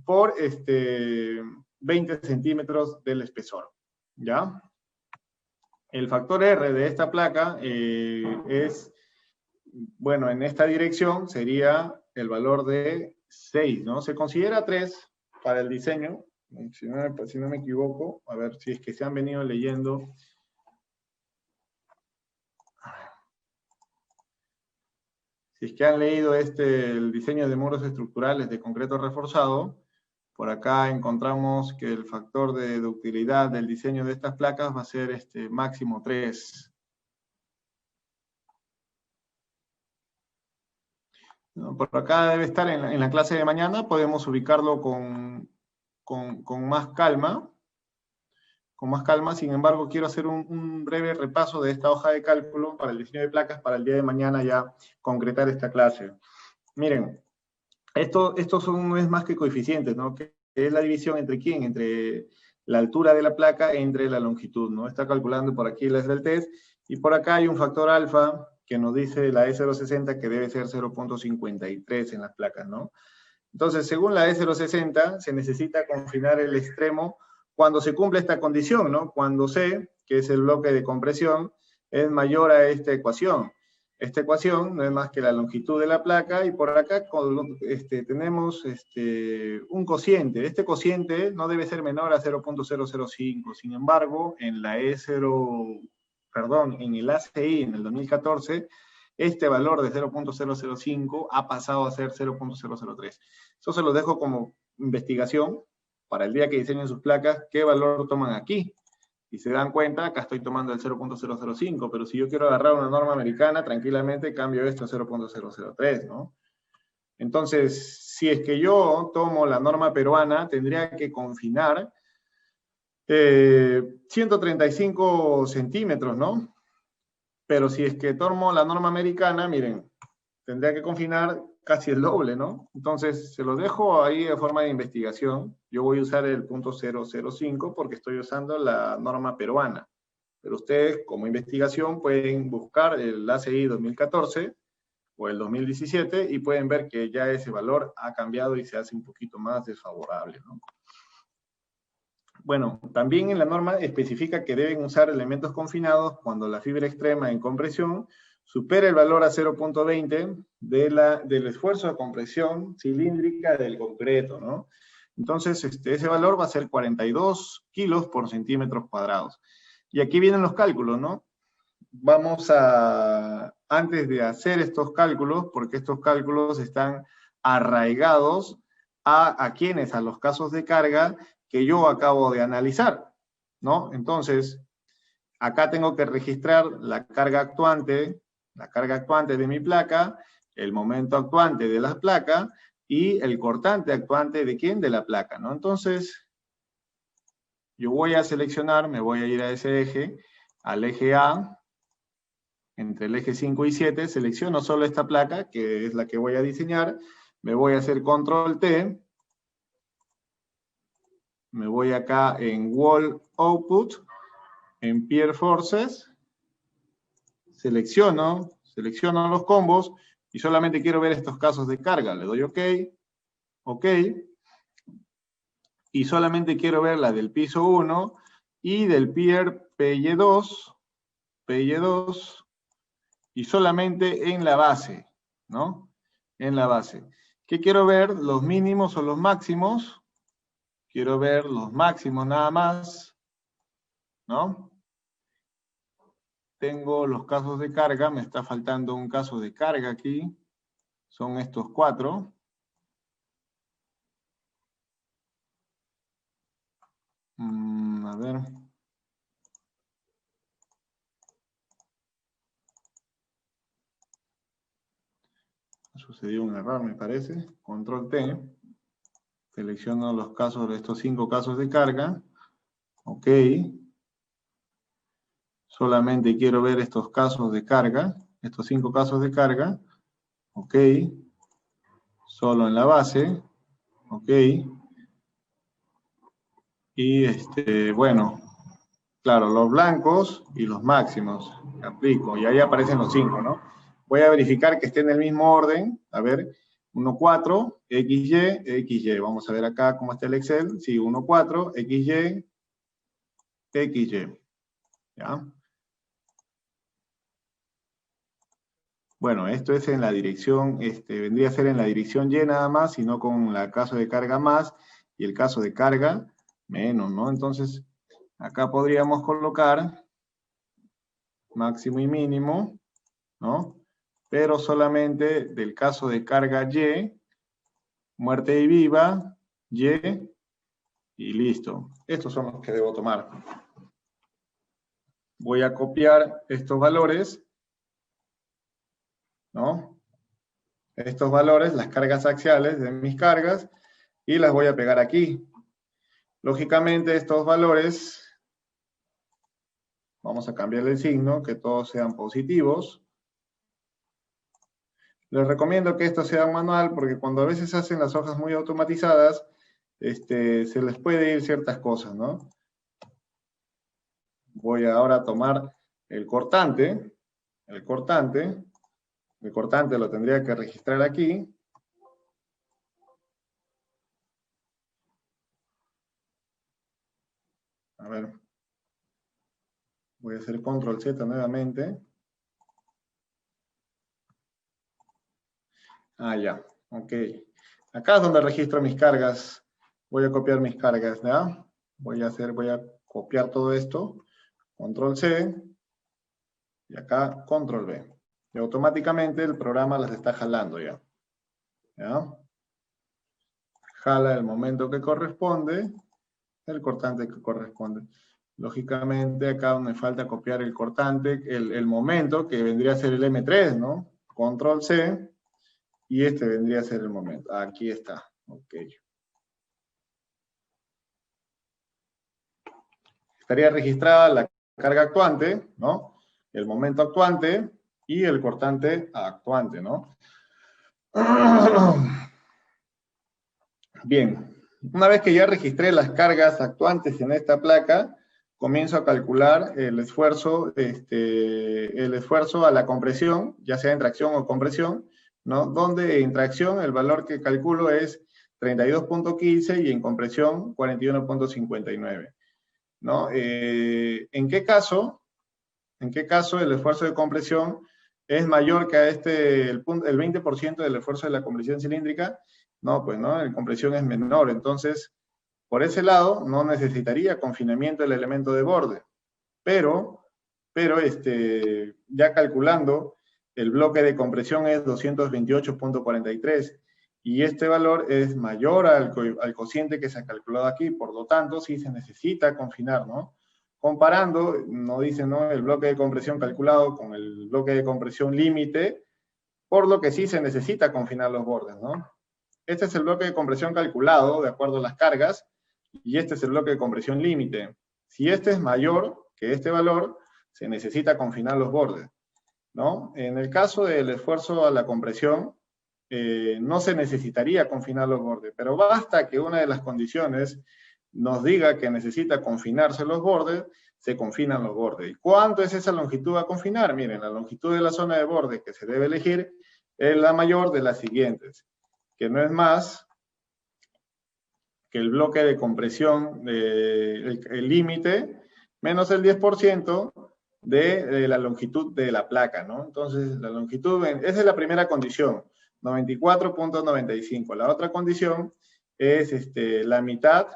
por 20 centímetros del espesor, ¿ya? El factor R de esta placa es, bueno, en esta dirección sería el valor de 6, ¿no? Se considera 3 para el diseño, si no me equivoco, a ver si es que se han venido leyendo. Si es que han leído el diseño de muros estructurales de concreto reforzado, por acá encontramos que el factor de ductilidad del diseño de estas placas va a ser máximo 3. Por acá debe estar en la clase de mañana, podemos ubicarlo con más calma. Con más calma, sin embargo, quiero hacer un breve repaso de esta hoja de cálculo para el diseño de placas para el día de mañana ya concretar esta clase. Miren, estos no es más que coeficientes, ¿no? Que es la división entre quién, entre la altura de la placa entre la longitud, ¿no? Está calculando por aquí la SLTs y por acá hay un factor alfa que nos dice la E060 que debe ser 0.53 en las placas, ¿no? Entonces, según la E060, se necesita confinar el extremo cuando se cumple esta condición, ¿no? Cuando C, que es el bloque de compresión, es mayor a esta ecuación. Esta ecuación no es más que la longitud de la placa y por acá tenemos un cociente. Este cociente no debe ser menor a 0.005. Sin embargo, en la en el ACI, en el 2014, este valor de 0.005 ha pasado a ser 0.003. Eso se lo dejo como investigación para el día que diseñen sus placas, qué valor toman aquí. Si se dan cuenta, acá estoy tomando el 0.005, pero si yo quiero agarrar una norma americana, tranquilamente cambio esto a 0.003, ¿no? Entonces, si es que yo tomo la norma peruana, tendría que confinar 135 centímetros, ¿no? Pero si es que tomo la norma americana, miren, tendría que confinar casi el doble, ¿no? Entonces, se lo dejo ahí de forma de investigación. Yo voy a usar el punto 005 porque estoy usando la norma peruana. Pero ustedes, como investigación, pueden buscar el ACI 2014 o el 2017 y pueden ver que ya ese valor ha cambiado y se hace un poquito más desfavorable, ¿no? Bueno, también en la norma especifica que deben usar elementos confinados cuando la fibra extrema en compresión supera el valor a 0.20 del esfuerzo de compresión cilíndrica del concreto, ¿no? Entonces, ese valor va a ser 42 kilos por centímetros cuadrados. Y aquí vienen los cálculos, ¿no? Vamos a, antes de hacer estos cálculos, porque estos cálculos están arraigados a quienes, a los casos de carga que yo acabo de analizar, ¿no? Entonces, acá tengo que registrar la carga actuante de mi placa, el momento actuante de la placa y el cortante actuante de quién, de la placa, ¿no? Entonces, yo voy a seleccionar, me voy a ir a ese eje, al eje A, entre el eje 5 y 7, selecciono solo esta placa, que es la que voy a diseñar, me voy a hacer control T, me voy acá en Wall Output, en Pier Forces, selecciono los combos y solamente quiero ver estos casos de carga. Le doy OK, OK, y solamente quiero ver la del piso 1 y del Pier PY2, y solamente en la base, ¿no? En la base. ¿Qué quiero ver? Los mínimos o los máximos quiero ver los máximos nada más, ¿no? Tengo los casos de carga, me está faltando un caso de carga aquí, son estos 4. A ver. Sucedió un error, me parece. Control T. Selecciono los casos de estos 5 casos de carga. Ok. Solamente quiero ver estos casos de carga, estos 5 casos de carga. Ok. Solo en la base. Ok. Y bueno, claro, los blancos y los máximos. Aplico y ahí aparecen los 5, ¿no? Voy a verificar que esté en el mismo orden. A ver, 1, 4, XY, XY. Vamos a ver acá cómo está el Excel. Sí, 1, 4, XY, XY. ¿Ya? Bueno, esto es en la dirección, vendría a ser en la dirección Y nada más, sino con el caso de carga más y el caso de carga menos, ¿no? Entonces, acá podríamos colocar máximo y mínimo, ¿no? Pero solamente del caso de carga Y, muerte y viva, y listo. Estos son los que debo tomar. Voy a copiar estos valores, ¿no? Estos valores, las cargas axiales de mis cargas, y las voy a pegar aquí. Lógicamente estos valores, vamos a cambiarle el signo, que todos sean positivos. Les recomiendo que esto sea manual, porque cuando a veces hacen las hojas muy automatizadas, se les puede ir ciertas cosas, ¿no? Voy ahora a tomar el cortante. El cortante lo tendría que registrar aquí. A ver. Voy a hacer control Z nuevamente. Ah, ya. Ok. Acá es donde registro mis cargas. Voy a copiar mis cargas, ¿ya? Voy a copiar todo esto. Control C. Y acá control V. Y automáticamente el programa las está jalando ya. ¿Ya? Jala el momento que corresponde, el cortante que corresponde. Lógicamente acá me falta copiar el cortante, el momento que vendría a ser el M3, ¿no? Control C. Y este vendría a ser el momento. Aquí está. Ok. Estaría registrada la carga actuante, ¿no? El momento actuante y el cortante actuante, ¿no? Bien. Una vez que ya registré las cargas actuantes en esta placa, comienzo a calcular el esfuerzo a la compresión, ya sea en tracción o compresión, ¿no? Donde en tracción el valor que calculo es 32.15 y en compresión 41.59, ¿no? ¿En qué caso el esfuerzo de compresión es mayor que el 20% del esfuerzo de la compresión cilíndrica? No, pues no, la compresión es menor. Entonces, por ese lado, no necesitaría confinamiento del elemento de borde. Pero ya calculando, el bloque de compresión es 228.43 y este valor es mayor al cociente que se ha calculado aquí, por lo tanto, sí se necesita confinar, ¿no? Comparando, nos dice, ¿no? El bloque de compresión calculado con el bloque de compresión límite, por lo que sí se necesita confinar los bordes, ¿no? Este es el bloque de compresión calculado, de acuerdo a las cargas, y este es el bloque de compresión límite. Si este es mayor que este valor, se necesita confinar los bordes, ¿no? En el caso del esfuerzo a la compresión, no se necesitaría confinar los bordes, pero basta que una de las condiciones nos diga que necesita confinarse los bordes, se confinan los bordes. ¿Y cuánto es esa longitud a confinar? Miren, la longitud de la zona de borde que se debe elegir es la mayor de las siguientes, que no es más que el bloque de compresión, el límite, menos el 10% de la longitud de la placa, ¿no? Entonces, la longitud, esa es la primera condición, 94.95. La otra condición es la mitad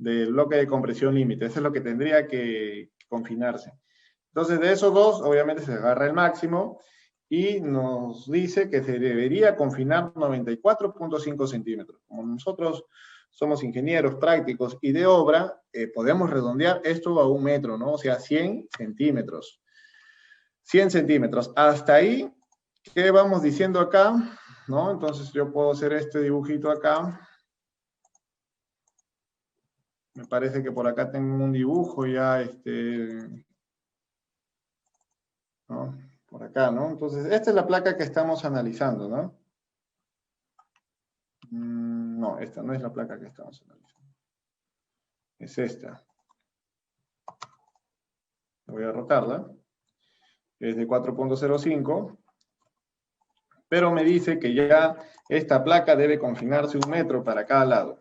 del bloque de compresión límite. Eso es lo que tendría que confinarse. Entonces, de esos dos, obviamente se agarra el máximo y nos dice que se debería confinar 94.5 centímetros. Como nosotros somos ingenieros prácticos y de obra, podemos redondear esto a 1 metro, ¿no? O sea, 100 centímetros. 100 centímetros. Hasta ahí, ¿qué vamos diciendo acá? ¿No? Entonces yo puedo hacer este dibujito acá. Me parece que por acá tengo un dibujo ya, ¿no? Por acá, ¿no? Entonces, esta es la placa que estamos analizando, ¿no? No, esta no es la placa que estamos analizando. Es esta. Voy a rotarla. Es de 4.05. Pero me dice que ya esta placa debe confinarse 1 metro para cada lado.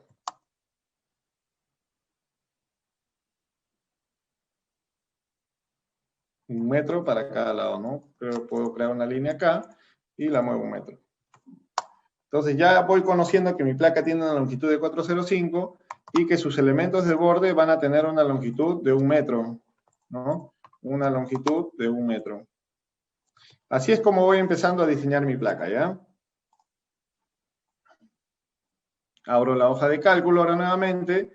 Un metro para cada lado, ¿no? Pero puedo crear una línea acá y la muevo 1 metro. Entonces ya voy conociendo que mi placa tiene una longitud de 405 y que sus elementos de borde van a tener una longitud de 1 metro, ¿no? Una longitud de 1 metro. Así es como voy empezando a diseñar mi placa, ¿ya? Abro la hoja de cálculo ahora nuevamente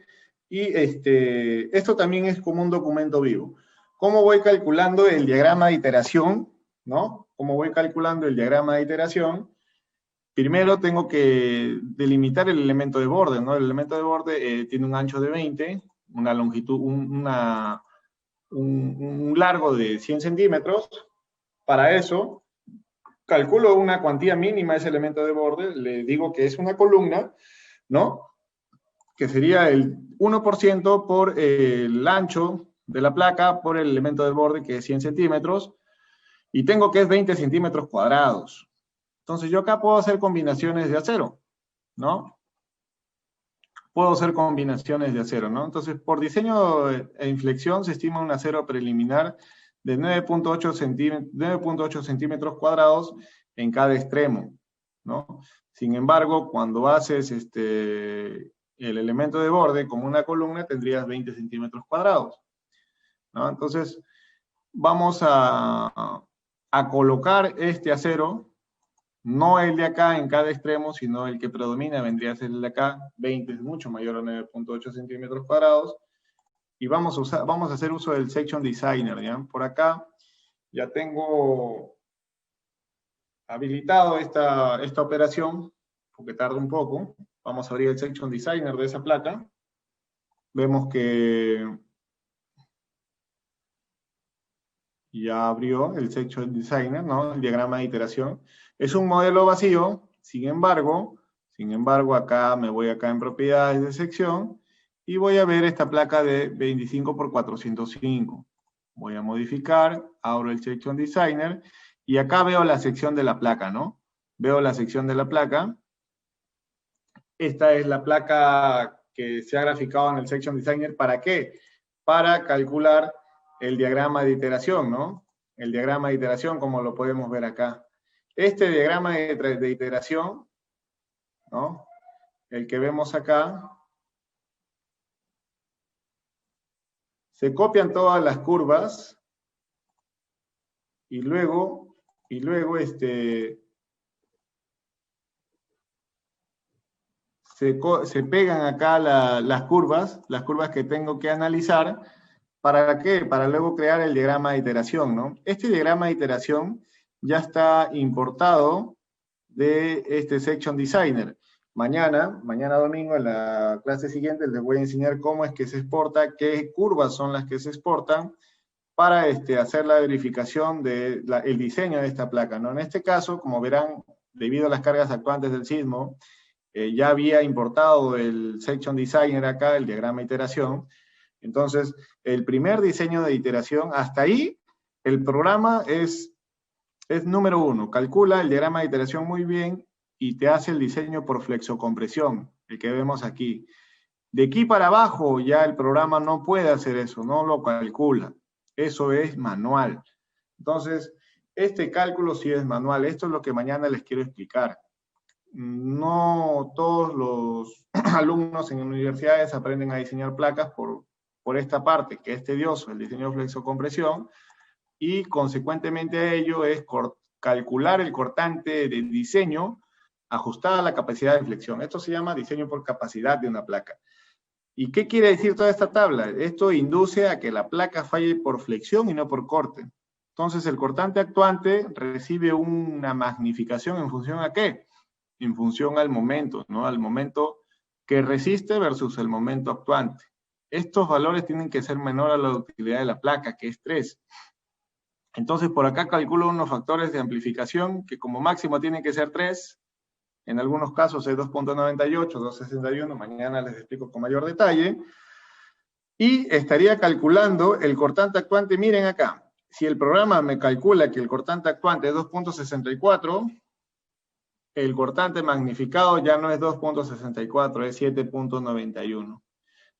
y esto también es como un documento vivo. ¿Cómo voy calculando el diagrama de iteración? ¿No? ¿Cómo voy calculando el diagrama de iteración? Primero tengo que delimitar el elemento de borde, ¿no? El elemento de borde tiene un ancho de 20, una longitud, un largo de 100 centímetros. Para eso, calculo una cuantía mínima de ese elemento de borde, le digo que es una columna, ¿no? Que sería el 1% por el ancho de la placa por el elemento de borde, que es 100 centímetros, y tengo que es 20 centímetros cuadrados. Entonces yo acá puedo hacer combinaciones de acero, ¿no? Puedo hacer combinaciones de acero, ¿no? Entonces, por diseño e inflexión se estima un acero preliminar de 9.8 centímetros cuadrados en cada extremo, ¿no? Sin embargo, cuando haces el elemento de borde como una columna, tendrías 20 centímetros cuadrados, ¿no? Entonces, vamos a colocar este acero, no el de acá en cada extremo, sino el que predomina vendría a ser el de acá. 20 es mucho mayor a 9.8 centímetros cuadrados. Y vamos a hacer uso del Section Designer, ¿ya? Por acá ya tengo habilitado esta operación, porque tarda un poco. Vamos a abrir el Section Designer de esa placa. Vemos que ya abrió el Section Designer, ¿no? El diagrama de iteración. Es un modelo vacío, sin embargo, acá me voy acá en propiedades de sección y voy a ver esta placa de 25 por 405. Voy a modificar, abro el Section Designer y acá veo la sección de la placa, ¿no? Veo la sección de la placa. Esta es la placa que se ha graficado en el Section Designer. ¿Para qué? Para calcular el diagrama de iteración, ¿no? El diagrama de iteración, como lo podemos ver acá. Este diagrama de iteración, ¿no? El que vemos acá, se copian todas las curvas y luego se pegan acá las curvas que tengo que analizar. ¿Para qué? Para luego crear el diagrama de iteración, ¿no? Este diagrama de iteración ya está importado de este Section Designer. Mañana domingo, en la clase siguiente, les voy a enseñar cómo es que se exporta, qué curvas son las que se exportan para hacer la verificación del diseño de esta placa, ¿no? En este caso, como verán, debido a las cargas actuantes del sismo, ya había importado el Section Designer acá, el diagrama de iteración. Entonces, el primer diseño de iteración, hasta ahí, el programa es número 1. Calcula el diagrama de iteración muy bien y te hace el diseño por flexocompresión, el que vemos aquí. De aquí para abajo, ya el programa no puede hacer eso, no lo calcula. Eso es manual. Entonces, este cálculo sí es manual. Esto es lo que mañana les quiero explicar. no todos los alumnos en universidades aprenden a diseñar placas por esta parte, que es tedioso, el diseño de flexocompresión, y consecuentemente a ello es calcular el cortante de diseño ajustada a la capacidad de flexión. Esto se llama diseño por capacidad de una placa. ¿Y qué quiere decir toda esta tabla? Esto induce a que la placa falle por flexión y no por corte. Entonces, el cortante actuante recibe una magnificación en función a ¿qué? En función al momento, ¿no? Al momento que resiste versus el momento actuante. Estos valores tienen que ser menor a la utilidad de la placa, que es 3. Entonces, por acá calculo unos factores de amplificación que como máximo tienen que ser 3. En algunos casos es 2.98, 2.61, mañana les explico con mayor detalle. Y estaría calculando el cortante actuante, miren acá, si el programa me calcula que el cortante actuante es 2.64, el cortante magnificado ya no es 2.64, es 7.91.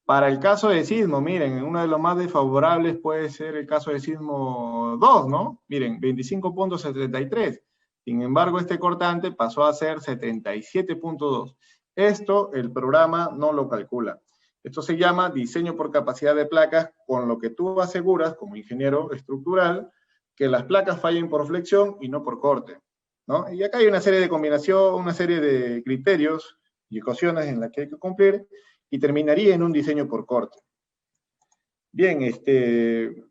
Para el caso de sismo, miren, uno de los más desfavorables puede ser el caso de sismo 2, ¿no? Miren, 25.73. Sin embargo, este cortante pasó a ser 77.2. Esto el programa no lo calcula. Esto se llama diseño por capacidad de placas, con lo que tú aseguras, como ingeniero estructural, que las placas fallen por flexión y no por corte, ¿no? Y acá hay una serie de combinación, una serie de criterios y ecuaciones en las que hay que cumplir, y terminaría en un diseño por corte. Bien, de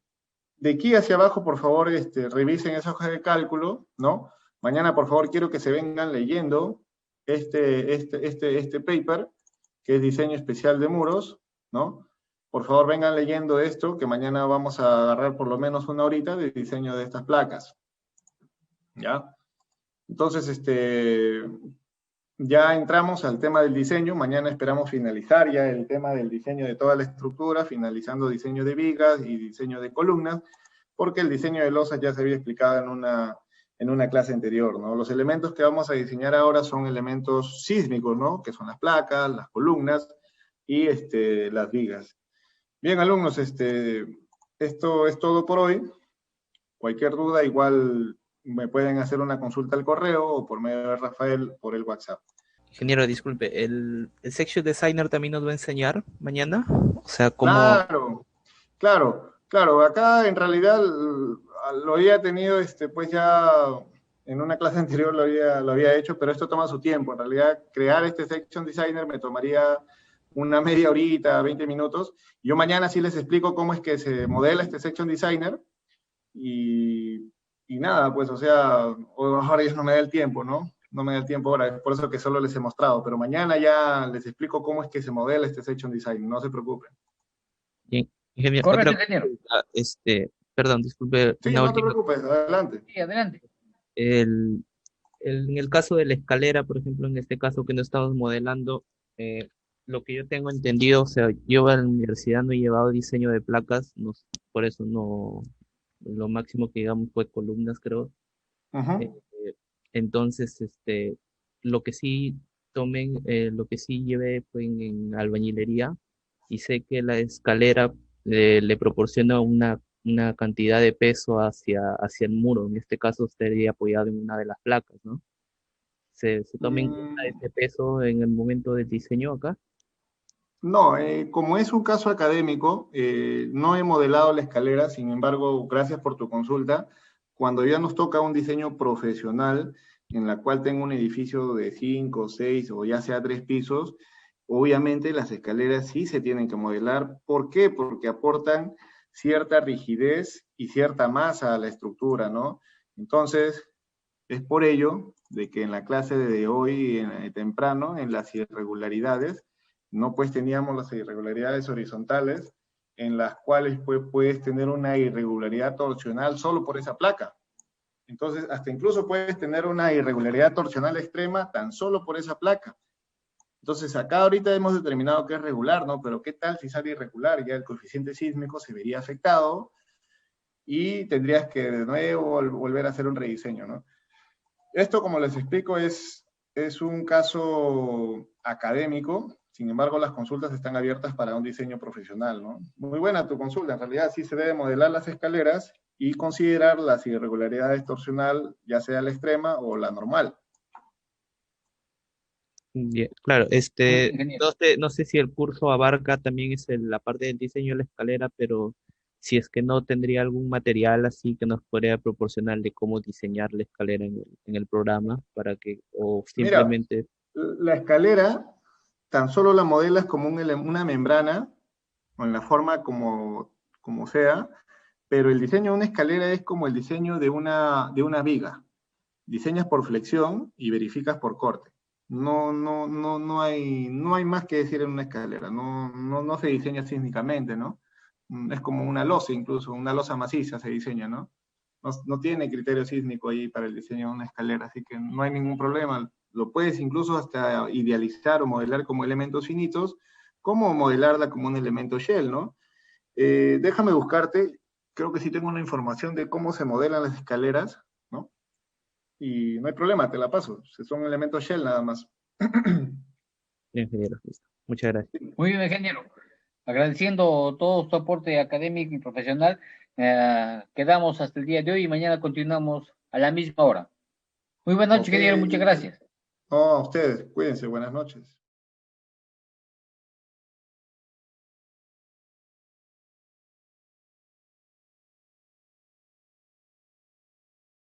aquí hacia abajo, por favor, revisen esa hoja de cálculo, ¿no? Mañana, por favor, quiero que se vengan leyendo este paper, que es diseño especial de muros, ¿no? Por favor, vengan leyendo esto, que mañana vamos a agarrar por lo menos una horita de diseño de estas placas, ¿ya? Entonces, ya entramos al tema del diseño. Mañana esperamos finalizar ya el tema del diseño de toda la estructura, finalizando diseño de vigas y diseño de columnas, porque el diseño de losas ya se había explicado en una clase anterior, ¿no? Los elementos que vamos a diseñar ahora son elementos sísmicos, ¿no? Que son las placas, las columnas y las vigas. Bien, alumnos, esto es todo por hoy. Cualquier duda, igual me pueden hacer una consulta al correo o por medio de Rafael por el WhatsApp. Ingeniero, disculpe, ¿el Section Designer también nos va a enseñar mañana? O sea, cómo... Claro, claro. Acá en realidad lo había tenido, pues ya en una clase anterior lo había hecho, pero esto toma su tiempo. En realidad, crear este Section Designer me tomaría una media horita, 20 minutos. Yo mañana sí les explico cómo es que se modela este Section Designer y nada, pues, o sea, ahora ya no me da el tiempo, ¿no? No me da el tiempo ahora, es por eso que solo les he mostrado, pero mañana ya les explico cómo es que se modela este Section Designer, no se preocupen. Bien, ingeniero, Correcto, ingeniero. perdón, disculpe, Sí, una no te última. preocupes, adelante. Sí, adelante. En el caso de la escalera, por ejemplo, en este caso que no estamos modelando, lo que yo tengo entendido, o sea, yo a la universidad no he llevado diseño de placas, por eso no, lo máximo que digamos fue columnas, creo. Eh, Ujú. entonces, lo que sí lo que sí llevé fue en albañilería y sé que la escalera le proporciona una cantidad de peso hacia el muro. En este caso estaría apoyado en una de las placas, ¿no? ¿Se toma en cuenta Mm, ese peso en el momento del diseño acá? no, como es un caso académico, no he modelado la escalera, sin embargo, gracias por tu consulta. Cuando ya nos toca un diseño profesional, en la cual tengo un edificio de 5, 6 o ya sea 3 pisos, obviamente las escaleras sí se tienen que modelar. ¿Por qué? Porque aportan cierta rigidez y cierta masa a la estructura, ¿no? Entonces, es por ello de que en la clase de hoy, temprano, en las irregularidades, no pues teníamos las irregularidades horizontales, en las cuales pues, puedes tener una irregularidad torsional solo por esa placa. Entonces, hasta incluso puedes tener una irregularidad torsional extrema tan solo por esa placa. Entonces, acá ahorita hemos determinado que es regular, ¿no? Pero ¿qué tal si sale irregular? Ya el coeficiente sísmico se vería afectado y tendrías que de nuevo volver a hacer un rediseño, ¿no? Esto, como les explico, es un caso académico, sin embargo, las consultas están abiertas para un diseño profesional, ¿no? Muy buena tu consulta, en realidad sí se debe modelar las escaleras y considerar las irregularidades torsional, ya sea la extrema o la normal. Claro, Muy bien, ingeniero. no sé si el curso abarca también la parte del diseño de la escalera, pero si es que no tendría algún material así que nos podría proporcionar de cómo diseñar la escalera en el programa para que, o Mira, simplemente, la escalera tan solo la modelas como una membrana, o en la forma como sea, pero el diseño de una escalera es como el diseño de una viga. Diseñas por flexión y verificas por corte. No hay más que decir en una escalera. No se diseña sísmicamente, ¿no? Es como una losa, incluso una losa maciza se diseña, ¿no? No tiene criterio sísmico ahí para el diseño de una escalera, así que no hay ningún problema. Lo puedes incluso hasta idealizar o modelar como elementos finitos, como modelarla como un elemento shell, ¿no? Déjame buscarte, creo que sí tengo una información de cómo se modelan las escaleras, ¿no? Y no hay problema, te la paso. Son elementos shell nada más. ingeniero, listo. Muchas gracias. Muy bien, ingeniero. Agradeciendo todo su aporte académico y profesional, quedamos hasta el día de hoy y mañana continuamos a la misma hora. Muy buenas noches, Ok. ingeniero. Muchas gracias. No, a ustedes, cuídense, buenas noches.